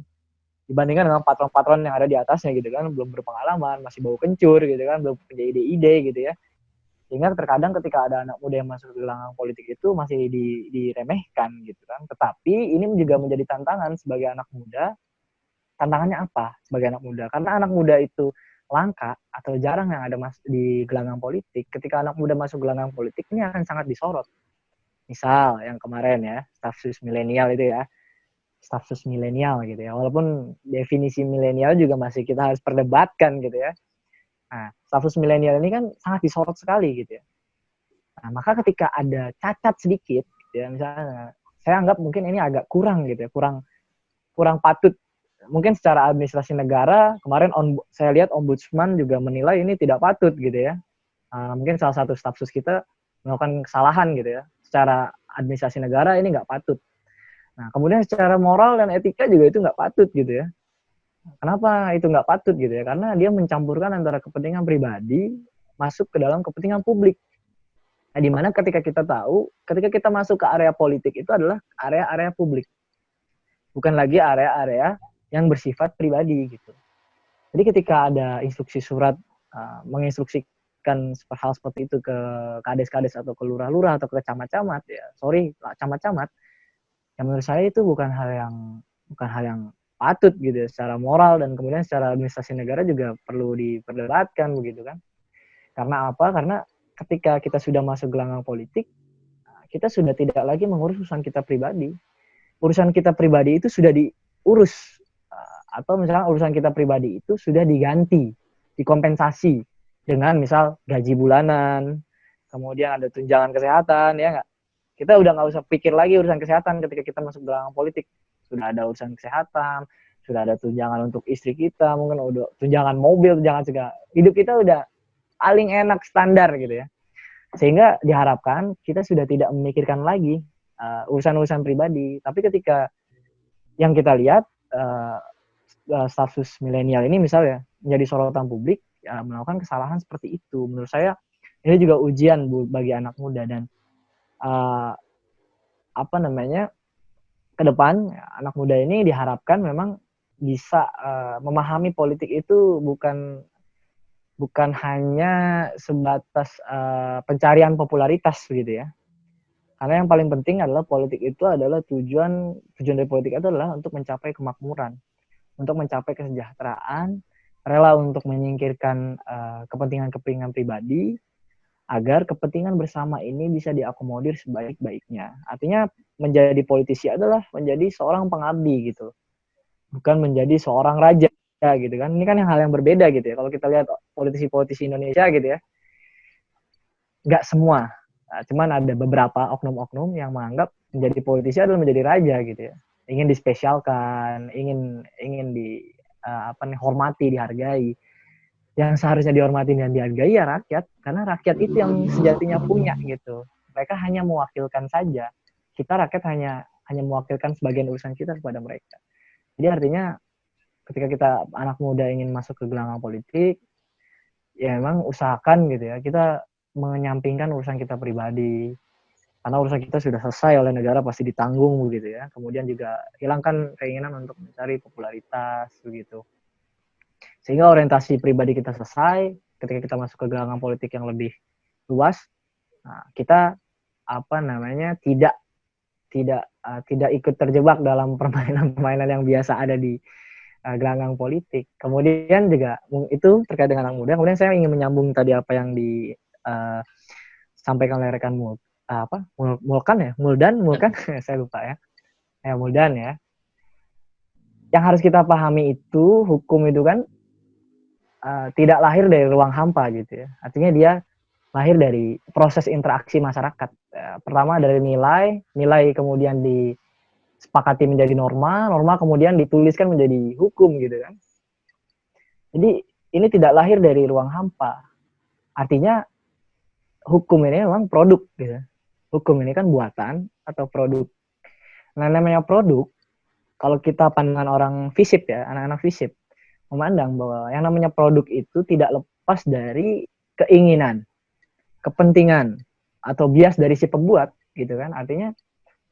dibandingkan dengan patron-patron yang ada di atasnya gitu kan, belum berpengalaman, masih bau kencur gitu kan, belum punya ide-ide gitu ya. Sehingga terkadang ketika ada anak muda yang masuk ke gelanggang politik itu masih diremehkan gitu kan. Tetapi ini juga menjadi tantangan sebagai anak muda. Tantangannya apa sebagai anak muda? Karena anak muda itu langka atau jarang yang ada di gelanggang politik. Ketika anak muda masuk gelanggang politik ini akan sangat disorot. Misal yang kemarin ya, stafsus milenial itu ya. Stafsus milenial gitu ya. Walaupun definisi milenial juga masih kita harus perdebatkan gitu ya. Nah, stafsus milenial ini kan sangat disorot sekali gitu ya. Nah, maka ketika ada cacat sedikit gitu ya, misalnya saya anggap mungkin ini agak kurang gitu ya, kurang patut. Mungkin secara administrasi negara kemarin saya lihat ombudsman juga menilai ini tidak patut gitu ya. Mungkin salah satu stafsus kita melakukan kesalahan gitu ya. Secara administrasi negara ini nggak patut. Nah, kemudian secara moral dan etika juga itu nggak patut gitu ya. Kenapa itu nggak patut gitu ya? Karena dia mencampurkan antara kepentingan pribadi masuk ke dalam kepentingan publik. Nah, dimana ketika kita tahu, ketika kita masuk ke area politik itu adalah area-area publik. Bukan lagi area-area yang bersifat pribadi gitu. Jadi ketika ada instruksi surat menginstruksikan hal seperti itu ke kades-kades atau ke lurah-lurah atau ke camat-camat ya, camat-camat, yang menurut saya itu bukan hal yang patut gitu ya, secara moral dan kemudian secara administrasi negara juga perlu diperdebatkan begitu kan. Karena apa? Karena ketika kita sudah masuk gelanggang politik, kita sudah tidak lagi mengurus urusan kita pribadi. Urusan kita pribadi itu sudah diurus atau misalnya urusan kita pribadi itu sudah diganti, dikompensasi dengan misal gaji bulanan, kemudian ada tunjangan kesehatan, ya nggak? Kita udah nggak usah pikir lagi urusan kesehatan ketika kita masuk gelanggang politik. Sudah ada urusan kesehatan, sudah ada tunjangan untuk istri kita, mungkin udah tunjangan mobil, tunjangan segala. Hidup kita udah paling enak standar gitu ya. Sehingga diharapkan kita sudah tidak memikirkan lagi urusan-urusan pribadi. Tapi ketika yang kita lihat status milenial ini misalnya menjadi sorotan publik ya, melakukan kesalahan seperti itu, menurut saya ini juga ujian bagi anak muda dan apa namanya ke depan anak muda ini diharapkan memang bisa memahami politik itu bukan hanya sebatas pencarian popularitas gitu ya. Karena yang paling penting adalah politik itu adalah tujuan dari politik itu adalah untuk mencapai kemakmuran, untuk mencapai kesejahteraan, rela untuk menyingkirkan kepentingan-kepentingan pribadi agar kepentingan bersama ini bisa diakomodir sebaik-baiknya. Artinya menjadi politisi adalah menjadi seorang pengabdi gitu, bukan menjadi seorang raja gitu kan. Ini kan hal yang berbeda gitu ya. Kalau kita lihat politisi-politisi Indonesia gitu ya, nggak semua. Nah, cuman ada beberapa oknum-oknum yang menganggap menjadi politisi adalah menjadi raja gitu ya. Ingin dispesialkan, ingin dihormati, dihargai. Yang seharusnya dihormati dan dihargai ya rakyat, karena rakyat itu yang sejatinya punya gitu. Mereka hanya mewakilkan saja. Kita rakyat hanya mewakilkan sebagian urusan kita kepada mereka. Jadi artinya ketika kita anak muda ingin masuk ke gelanggang politik, ya memang usahakan gitu ya, kita menyampingkan urusan kita pribadi. Karena urusan kita sudah selesai oleh negara pasti ditanggung begitu ya. Kemudian juga hilangkan keinginan untuk mencari popularitas begitu. Sehingga orientasi pribadi kita selesai, ketika kita masuk ke gelanggang politik yang lebih luas, nah, kita apa namanya tidak ikut terjebak dalam permainan-permainan yang biasa ada di gelanggang politik. Kemudian juga itu terkait dengan anak muda. Kemudian saya ingin menyambung tadi apa yang disampaikan oleh rekan Mulkan, saya lupa ya. Muldan ya. Yang harus kita pahami itu hukum itu kan tidak lahir dari ruang hampa gitu ya. Artinya dia lahir dari proses interaksi masyarakat. Pertama dari nilai kemudian disepakati menjadi norma kemudian dituliskan menjadi hukum gitu kan. Jadi ini tidak lahir dari ruang hampa. Artinya hukum ini memang produk gitu. Hukum ini kan buatan atau produk. Nah, namanya produk, kalau kita pandangan orang FISIP ya, anak-anak FISIP, memandang bahwa yang namanya produk itu tidak lepas dari keinginan, kepentingan, atau bias dari si pembuat, gitu kan. Artinya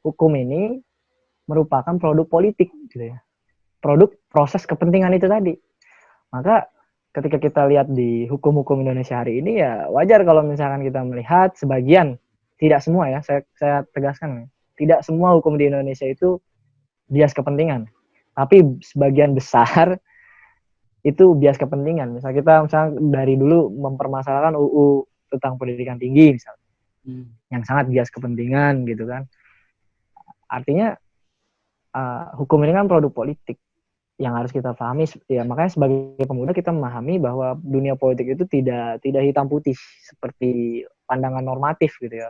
hukum ini merupakan produk politik, gitu ya. Produk proses kepentingan itu tadi. Maka ketika kita lihat di hukum-hukum Indonesia hari ini ya wajar kalau misalkan kita melihat sebagian, tidak semua ya, saya tegaskan, tidak semua hukum di Indonesia itu bias kepentingan. Tapi sebagian besar itu bias kepentingan. Misalnya dari dulu mempermasalahkan UU tentang pendidikan tinggi misalnya. Yang sangat bias kepentingan gitu kan. Artinya hukum ini kan produk politik yang harus kita pahami ya, makanya sebagai pemuda kita memahami bahwa dunia politik itu tidak hitam putih seperti pandangan normatif gitu ya.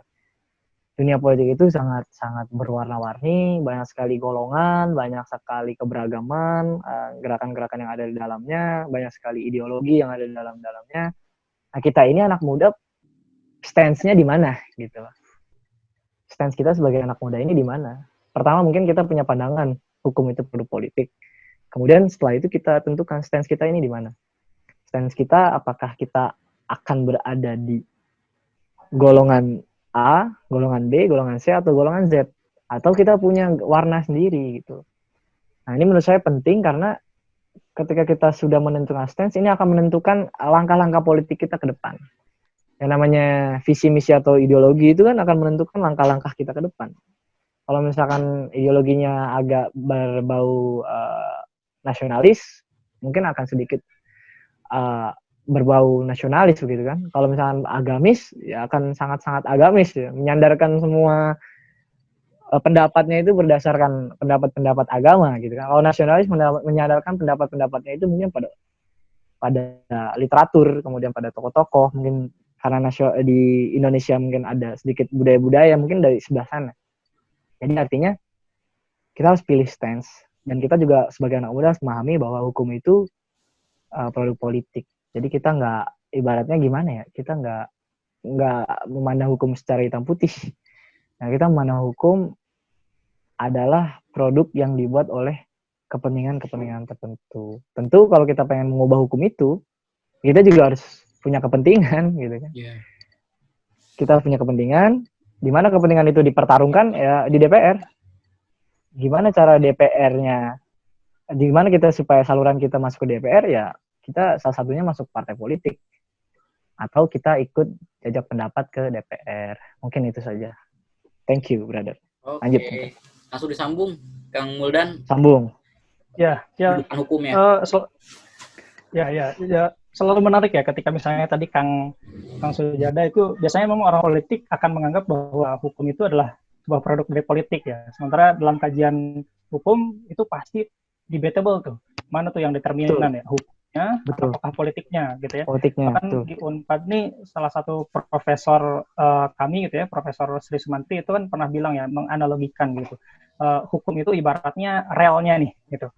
Dunia politik itu sangat berwarna-warni, banyak sekali golongan, banyak sekali keberagaman, gerakan-gerakan yang ada di dalamnya, banyak sekali ideologi yang ada di dalamnya. Nah, kita ini anak muda stance-nya di mana gitu. Stance kita sebagai anak muda ini di mana? Pertama mungkin kita punya pandangan hukum itu produk politik. Kemudian setelah itu kita tentukan stance kita ini di mana. Stance kita apakah kita akan berada di golongan A, golongan B, golongan C, atau golongan Z. Atau kita punya warna sendiri gitu. Nah ini menurut saya penting karena ketika kita sudah menentukan stance, ini akan menentukan langkah-langkah politik kita ke depan. Yang namanya visi, misi, atau ideologi itu kan akan menentukan langkah-langkah kita ke depan. Kalau misalkan ideologinya agak berbau nasionalis, mungkin akan sedikit berbau nasionalis begitu kan. Kalau misalkan agamis, ya akan sangat-sangat agamis ya, menyandarkan semua pendapatnya itu berdasarkan pendapat-pendapat agama gitu kan. Kalau nasionalis menyandarkan pendapat-pendapatnya itu mungkin pada literatur, kemudian pada tokoh-tokoh, mungkin karena di Indonesia mungkin ada sedikit budaya-budaya mungkin dari sebelah sana. Jadi artinya kita harus pilih stance, dan kita juga sebagai anak muda harus memahami bahwa hukum itu produk politik. Jadi kita nggak, ibaratnya gimana ya, kita nggak memandang hukum secara hitam putih. Nah, kita memandang hukum adalah produk yang dibuat oleh kepentingan-kepentingan tertentu. Tentu kalau kita pengen mengubah hukum itu, kita juga harus punya kepentingan gitu kan. Yeah. Kita punya kepentingan, di mana kepentingan itu dipertarungkan ya di DPR. Gimana cara DPR-nya, gimana kita supaya saluran kita masuk ke DPR ya, kita salah satunya masuk partai politik. Atau kita ikut jajak pendapat ke DPR. Mungkin itu saja. Thank you, brother. Oke. Lanjut. Langsung disambung, Kang Muldan. Sambung. Ya. Hukumnya. Ya. Selalu menarik ya ketika misalnya tadi Kang Sujada itu biasanya memang orang politik akan menganggap bahwa hukum itu adalah sebuah produk dari politik ya. Sementara dalam kajian hukum itu pasti debatable tuh. Mana tuh yang determinan ya, hukumnya apakah politiknya gitu ya. Bahkan di Unpad nih salah satu profesor kami gitu ya, Profesor Sri Sumantri itu kan pernah bilang ya, menganalogikan gitu. Hukum itu ibaratnya relnya nih gitu.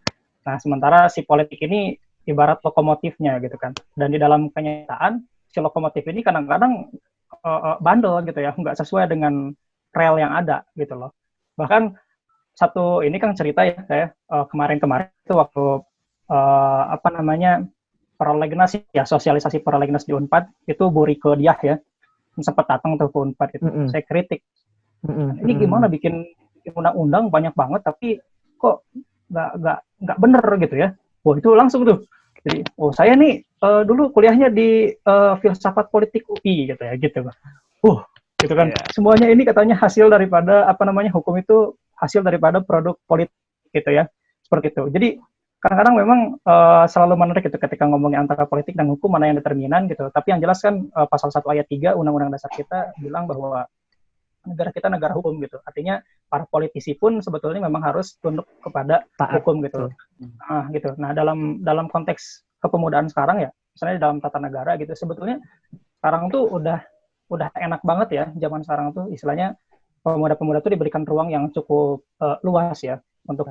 Nah, sementara si politik ini ibarat lokomotifnya gitu kan. Dan di dalam kenyataan si lokomotif ini kadang-kadang bandel gitu ya, nggak sesuai dengan rel yang ada gitu loh. Bahkan satu ini kan cerita ya, saya kemarin-kemarin itu waktu prolegnas ya, sosialisasi prolegnas di Unpad itu Bu Rike Diah ya, sempat datang tuh ke Unpad itu. Saya kritik. Ini gimana bikin undang-undang banyak banget tapi kok nggak bener gitu ya. Wah, itu langsung tuh Jadi, oh saya nih dulu kuliahnya di filsafat politik UI gitu ya, gitu. Gitu kan. Yeah. Semuanya ini katanya hasil daripada apa namanya hukum itu hasil daripada produk politik gitu ya, seperti itu. Jadi kadang-kadang memang selalu menarik gitu ketika ngomongin antara politik dan hukum mana yang determinan gitu. Tapi yang jelas kan pasal 1 ayat 3 Undang-Undang Dasar kita bilang bahwa negara kita negara hukum gitu. Artinya para politisi pun sebetulnya memang harus tunduk kepada hukum gitu. Gitu. Nah, dalam konteks kepemudaan sekarang ya, misalnya dalam tata negara gitu, sebetulnya sekarang tuh udah enak banget ya zaman sekarang tuh istilahnya pemuda-pemuda tuh diberikan ruang yang cukup luas ya untuk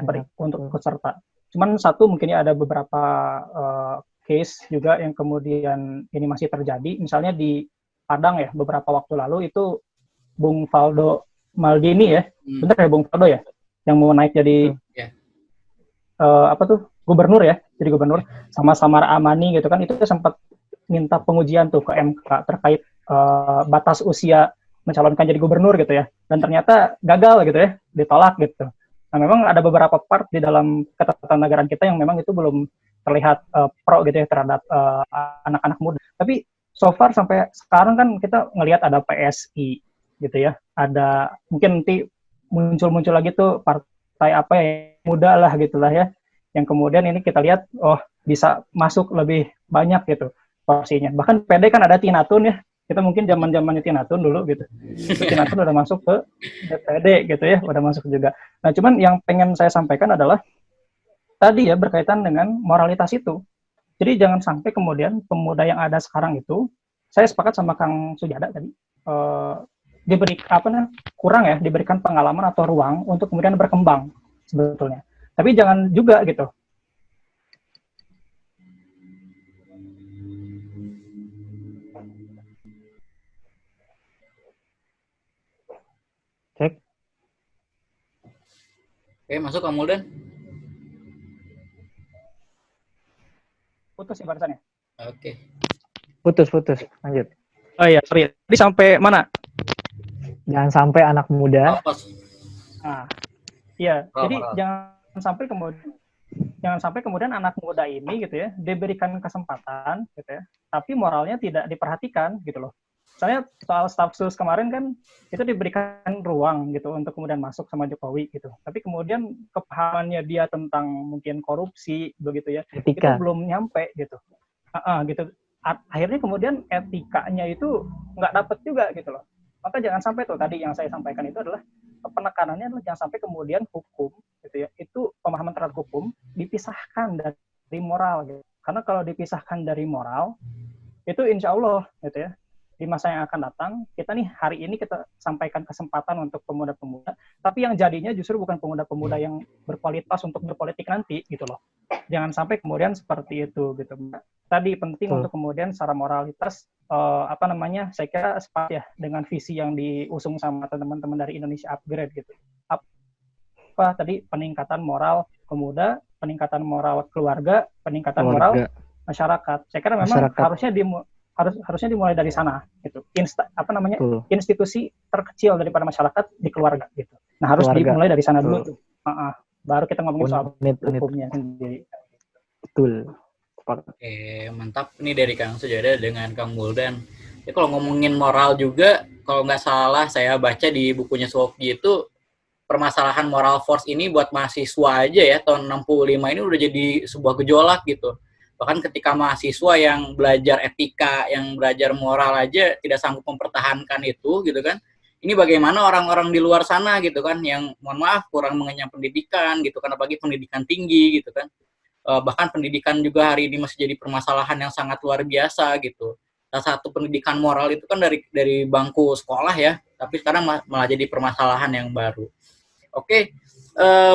peserta. Cuman satu mungkin ada beberapa case juga yang kemudian ini masih terjadi. Misalnya di Padang ya beberapa waktu lalu itu Bung Faldo Maldini ya, bener ya Bung Faldo ya, yang mau naik jadi gubernur ya, jadi gubernur sama Samar Amani gitu kan, itu sempat minta pengujian tuh ke MK terkait batas usia mencalonkan jadi gubernur gitu ya, dan ternyata gagal gitu ya, ditolak gitu. Nah memang ada beberapa part di dalam ketatanegaraan kita yang memang itu belum terlihat pro gitu ya terhadap anak-anak muda. Tapi so far sampai sekarang kan kita ngelihat ada PSI gitu ya, ada mungkin nanti muncul lagi tuh partai apa ya muda lah gitulah ya, yang kemudian ini kita lihat bisa masuk lebih banyak gitu porsinya. Bahkan PD kan ada Tinatun ya, kita mungkin zamannya Tinatun dulu gitu, Tinatun udah masuk ke DPD gitu ya, udah masuk juga. Nah cuman yang pengen saya sampaikan adalah tadi ya berkaitan dengan moralitas itu. Jadi jangan sampai kemudian pemuda yang ada sekarang itu, saya sepakat sama Kang Sujada tadi, diberikan pengalaman atau ruang untuk kemudian berkembang sebetulnya. Tapi jangan juga gitu. Cek. Oke, masuk Kang Muldan. Putus ya barisannya. Oke. Putus. Lanjut. Oh iya, sorry. Jadi sampai mana? Jangan sampai anak muda. Iya. Jadi jangan sampai kemudian anak muda ini gitu ya diberikan kesempatan gitu ya, tapi moralnya tidak diperhatikan gitu loh. Saya soal staf sus kemarin kan itu diberikan ruang gitu untuk kemudian masuk sama Jokowi gitu, tapi kemudian kepahamannya dia tentang mungkin korupsi begitu ya, Etika. itu belum nyampe gitu. Gitu. Akhirnya kemudian etikanya itu nggak dapet juga gitu loh. Maka jangan sampai tuh tadi yang saya sampaikan itu adalah penekanannya adalah jangan sampai kemudian hukum gitu ya, itu pemahaman terhadap hukum dipisahkan dari moral gitu. Karena kalau dipisahkan dari moral itu insya Allah gitu ya, di masa yang akan datang kita nih hari ini kita sampaikan kesempatan untuk pemuda-pemuda, tapi yang jadinya justru bukan pemuda-pemuda yang berkualitas untuk berpolitik nanti gitu loh. Jangan sampai kemudian seperti itu gitu. Tadi penting untuk kemudian secara moralitas saya kira sepakat ya dengan visi yang diusung sama teman-teman dari Indonesia Upgrade gitu. Apa tadi peningkatan moral pemuda, peningkatan moral keluarga, peningkatan moral masyarakat. Saya kira memang harusnya dimulai dari sana gitu. Institusi terkecil daripada masyarakat di keluarga gitu. Nah, harus dimulai dari sana dulu tuh. Baru kita ngomongin soal hukumnya sendiri. Betul. Oke, mantap nih dari Kang Sujada dengan Kang Muldan. Ya, kalau ngomongin moral juga, kalau nggak salah saya baca di bukunya Sofi itu permasalahan moral force ini buat mahasiswa aja ya tahun 65 ini udah jadi sebuah gejolak gitu. Bahkan ketika mahasiswa yang belajar etika, yang belajar moral aja tidak sanggup mempertahankan itu gitu kan. Ini bagaimana orang-orang di luar sana gitu kan yang mohon maaf kurang mengenyam pendidikan gitu kan, apalagi pendidikan tinggi gitu kan. Bahkan pendidikan juga hari ini masih jadi permasalahan yang sangat luar biasa gitu. Salah satu pendidikan moral itu kan dari bangku sekolah ya, tapi sekarang malah jadi permasalahan yang baru. Oke,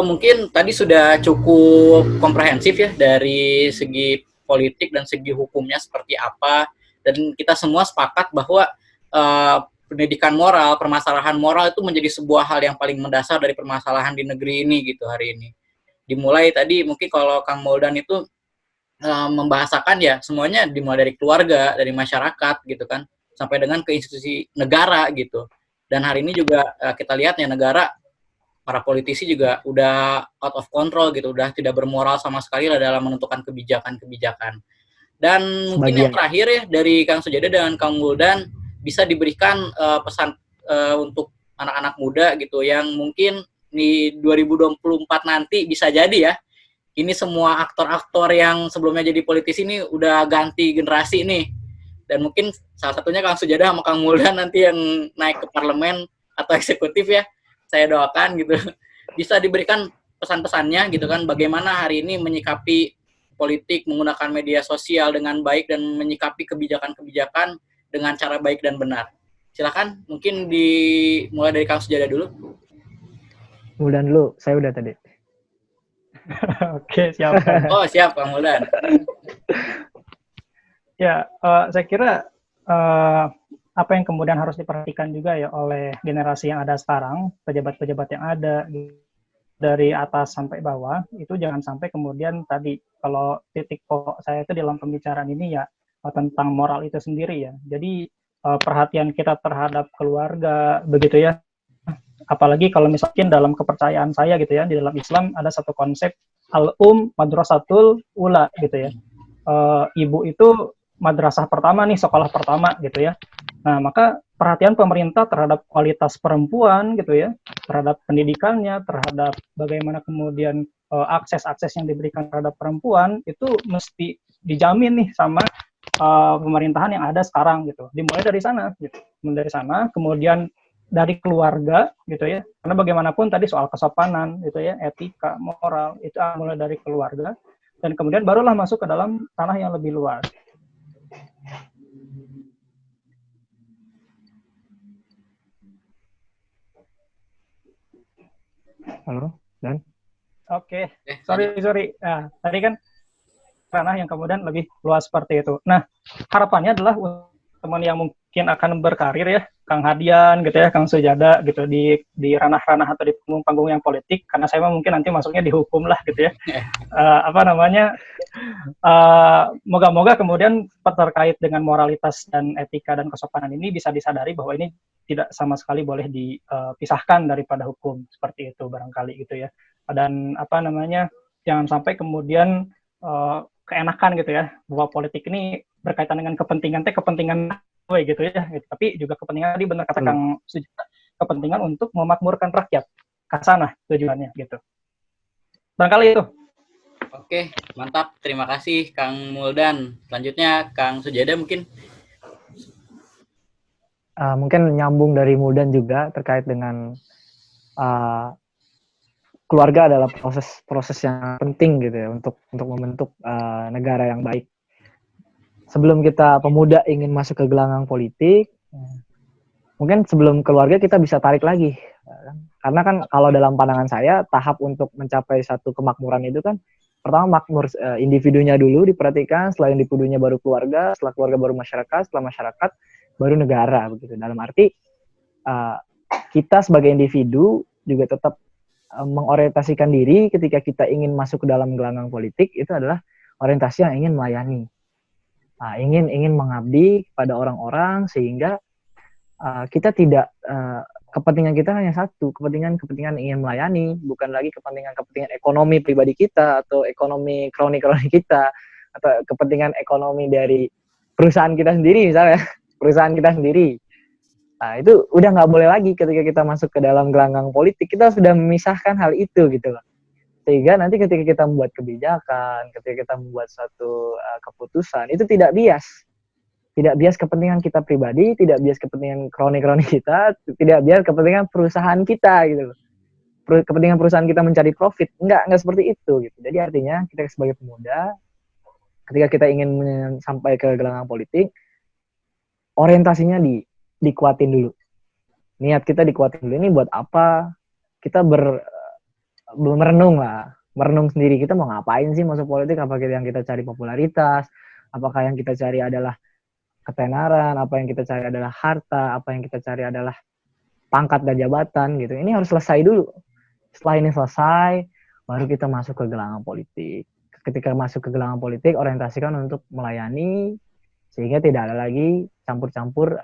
mungkin tadi sudah cukup komprehensif ya dari segi politik dan segi hukumnya seperti apa, dan kita semua sepakat bahwa pendidikan moral, permasalahan moral itu menjadi sebuah hal yang paling mendasar dari permasalahan di negeri ini gitu hari ini. Dimulai tadi mungkin kalau Kang Muldan itu membahasakan ya semuanya dimulai dari keluarga, dari masyarakat gitu kan, sampai dengan ke institusi negara gitu. Dan hari ini juga kita lihat ya negara para politisi juga udah out of control gitu, udah tidak bermoral sama sekali lah dalam menentukan kebijakan-kebijakan. Dan mungkin yang terakhir ya dari Kang Sujada dan Kang Muldan, bisa diberikan pesan untuk anak-anak muda gitu yang mungkin di 2024 nanti bisa jadi ya, ini semua aktor-aktor yang sebelumnya jadi politisi ini udah ganti generasi nih. Dan mungkin salah satunya Kang Sujada sama Kang Muldan nanti yang naik ke parlemen atau eksekutif ya. Saya doakan gitu. Bisa diberikan pesan-pesannya gitu kan, bagaimana hari ini menyikapi politik menggunakan media sosial dengan baik dan menyikapi kebijakan-kebijakan dengan cara baik dan benar. Silakan, mungkin mulai dari Kang Sujada dulu. Muldan dulu, saya udah tadi. Oke, siap. Oh, siap Kang Muldan. Ya, saya kira apa yang kemudian harus diperhatikan juga ya oleh generasi yang ada sekarang, pejabat-pejabat yang ada dari atas sampai bawah, itu jangan sampai kemudian tadi, kalau titik pokok saya itu dalam pembicaraan ini ya tentang moral itu sendiri ya. Jadi perhatian kita terhadap keluarga, begitu ya. Apalagi kalau misalkan dalam kepercayaan saya gitu ya, di dalam Islam ada satu konsep madrasatul ula gitu ya. Ibu itu madrasah pertama nih, sekolah pertama gitu ya. Nah, maka perhatian pemerintah terhadap kualitas perempuan gitu ya, terhadap pendidikannya, terhadap bagaimana kemudian akses-akses yang diberikan terhadap perempuan itu mesti dijamin nih sama pemerintahan yang ada sekarang gitu. Dimulai dari sana gitu. Mulai dari sana, kemudian dari keluarga gitu ya. Karena bagaimanapun tadi soal kesopanan gitu ya, etika, moral itu mulai dari keluarga dan kemudian barulah masuk ke dalam tanah yang lebih luas. Halo, Dan? Oke, sorry. Nah, tadi kan ranah yang kemudian lebih luas seperti itu. Nah, harapannya adalah teman yang mungkin akan berkarir ya, Kang Hadian gitu ya, Kang Sujada gitu di ranah-ranah atau di panggung-panggung yang politik, karena saya mungkin nanti masuknya di hukum lah gitu ya. Moga-moga kemudian terkait dengan moralitas dan etika dan kesopanan ini bisa disadari bahwa ini tidak sama sekali boleh dipisahkan daripada hukum, seperti itu barangkali gitu ya. Dan jangan sampai kemudian keenakan gitu ya, bahwa politik ini berkaitan dengan kepentingan gitu ya, gitu. Tapi juga kepentingan tadi benar kata Kang Sujata, kepentingan untuk memakmurkan rakyat, kasana tujuannya gitu. Barangkali itu. Oke, mantap. Terima kasih Kang Muldan. Selanjutnya Kang Sujada mungkin. Mungkin nyambung dari Muldan juga terkait dengan keluarga adalah proses yang penting gitu ya untuk membentuk negara yang baik. Sebelum kita pemuda ingin masuk ke gelanggang politik, mungkin sebelum keluarga kita bisa tarik lagi. Karena kan kalau dalam pandangan saya, tahap untuk mencapai satu kemakmuran itu kan pertama makmur individunya dulu diperhatikan, setelah individunya baru keluarga, setelah keluarga baru masyarakat, setelah masyarakat baru negara begitu. Dalam arti kita sebagai individu juga tetap mengorientasikan diri ketika kita ingin masuk ke dalam gelanggang politik, itu adalah orientasi yang ingin melayani, ingin mengabdi kepada orang-orang, sehingga kita tidak kepentingan kita hanya satu, kepentingan ingin melayani, bukan lagi kepentingan ekonomi pribadi kita atau ekonomi kroni kita atau kepentingan ekonomi dari perusahaan kita sendiri misalnya, perusahaan kita sendiri. Nah, itu udah nggak boleh lagi ketika kita masuk ke dalam gelanggang politik. Kita sudah memisahkan hal itu gitu loh. Sehingga nanti ketika kita membuat kebijakan, ketika kita membuat suatu keputusan, itu tidak bias. Tidak bias kepentingan kita pribadi, tidak bias kepentingan kroni kita, tidak bias kepentingan perusahaan kita gitu loh. Kepentingan perusahaan kita mencari profit. Enggak seperti itu gitu. Jadi artinya kita sebagai pemuda, ketika kita ingin sampai ke gelanggang politik, orientasinya dikuatin dulu. Niat kita dikuatin dulu. Ini buat apa? Kita merenung lah. Merenung sendiri, kita mau ngapain sih masuk politik? Apakah yang kita cari popularitas? Apakah yang kita cari adalah ketenaran? Apa yang kita cari adalah harta? Apa yang kita cari adalah pangkat dan jabatan gitu. Ini harus selesai dulu. Setelah ini selesai, baru kita masuk ke gelanggang politik. Ketika masuk ke gelanggang politik, orientasikan untuk melayani, sehingga tidak ada lagi campur-campur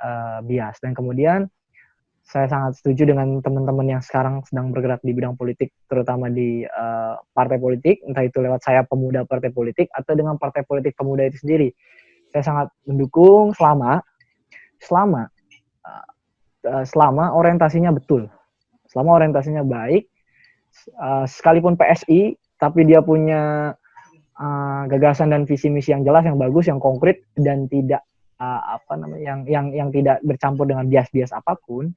bias. Dan kemudian saya sangat setuju dengan teman-teman yang sekarang sedang bergerak di bidang politik, terutama di partai politik, entah itu lewat saya pemuda partai politik atau dengan partai politik pemuda itu sendiri. Saya sangat mendukung selama orientasinya betul, selama orientasinya baik, sekalipun PSI, tapi dia punya gagasan dan visi misi yang jelas, yang bagus, yang konkret, dan tidak yang tidak bercampur dengan bias-bias apapun,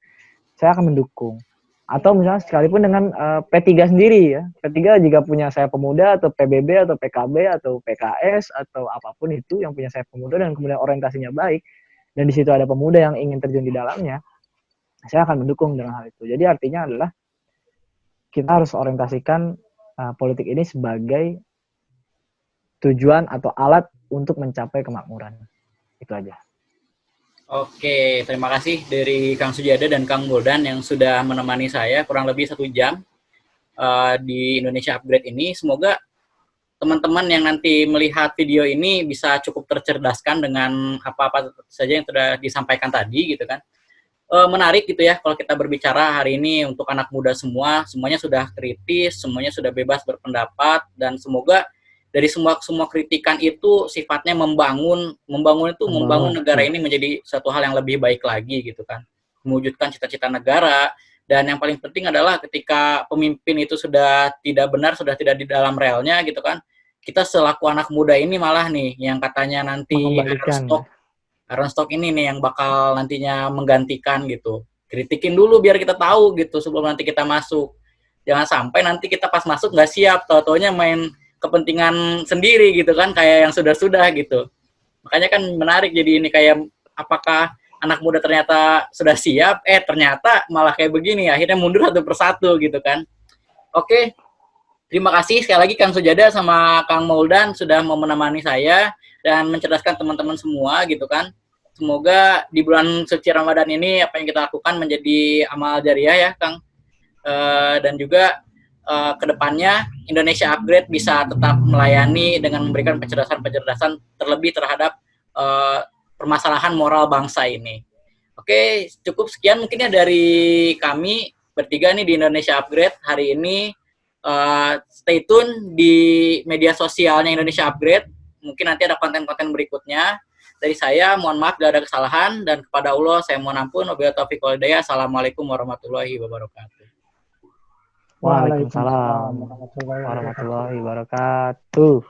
saya akan mendukung. Atau misalnya sekalipun dengan P3 sendiri ya, P3 jika punya saya pemuda atau PBB atau PKB atau PKS atau apapun itu yang punya saya pemuda dan kemudian orientasinya baik, dan di situ ada pemuda yang ingin terjun di dalamnya, saya akan mendukung dengan hal itu. Jadi artinya adalah kita harus orientasikan politik ini sebagai tujuan atau alat untuk mencapai kemakmuran. Itu aja. Oke, terima kasih dari Kang Sujada dan Kang Muldan yang sudah menemani saya kurang lebih 1 jam di Indonesia Upgrade ini. Semoga teman-teman yang nanti melihat video ini bisa cukup tercerdaskan dengan apa-apa saja yang sudah disampaikan tadi gitu kan. Menarik gitu ya kalau kita berbicara hari ini untuk anak muda semuanya sudah kritis, semuanya sudah bebas berpendapat, dan semoga dari semua kritikan itu sifatnya membangun negara ini menjadi satu hal yang lebih baik lagi gitu kan, mewujudkan cita-cita negara. Dan yang paling penting adalah ketika pemimpin itu sudah tidak benar, sudah tidak di dalam relnya gitu kan, kita selaku anak muda ini malah nih yang katanya nanti Aaron Stock ini nih yang bakal nantinya menggantikan gitu. Kritikin dulu biar kita tahu gitu sebelum nanti kita masuk. Jangan sampai nanti kita pas masuk nggak siap, tau-taunya main kepentingan sendiri gitu kan, kayak yang sudah-sudah gitu. Makanya kan menarik jadi ini, kayak apakah anak muda ternyata sudah siap, ternyata malah kayak begini, akhirnya mundur satu persatu gitu kan. Oke, terima kasih sekali lagi Kang Sujada sama Kang Muldan sudah mau menemani saya dan mencerdaskan teman-teman semua gitu kan. Semoga di bulan suci Ramadan ini apa yang kita lakukan menjadi amal jariah ya Kang. Dan juga kedepannya Indonesia Upgrade bisa tetap melayani dengan memberikan pencerdasan terlebih terhadap permasalahan moral bangsa ini. Oke, cukup sekian mungkin ya dari kami bertiga nih di Indonesia Upgrade hari ini. Stay tune di media sosialnya Indonesia Upgrade. Mungkin nanti ada konten-konten berikutnya. Dari saya, mohon maaf bila ada kesalahan, dan kepada Allah saya mohon ampun. Wabillahi taufiq wal hidayah. Assalamualaikum warahmatullahi wabarakatuh. Waalaikumsalam warahmatullahi wabarakatuh.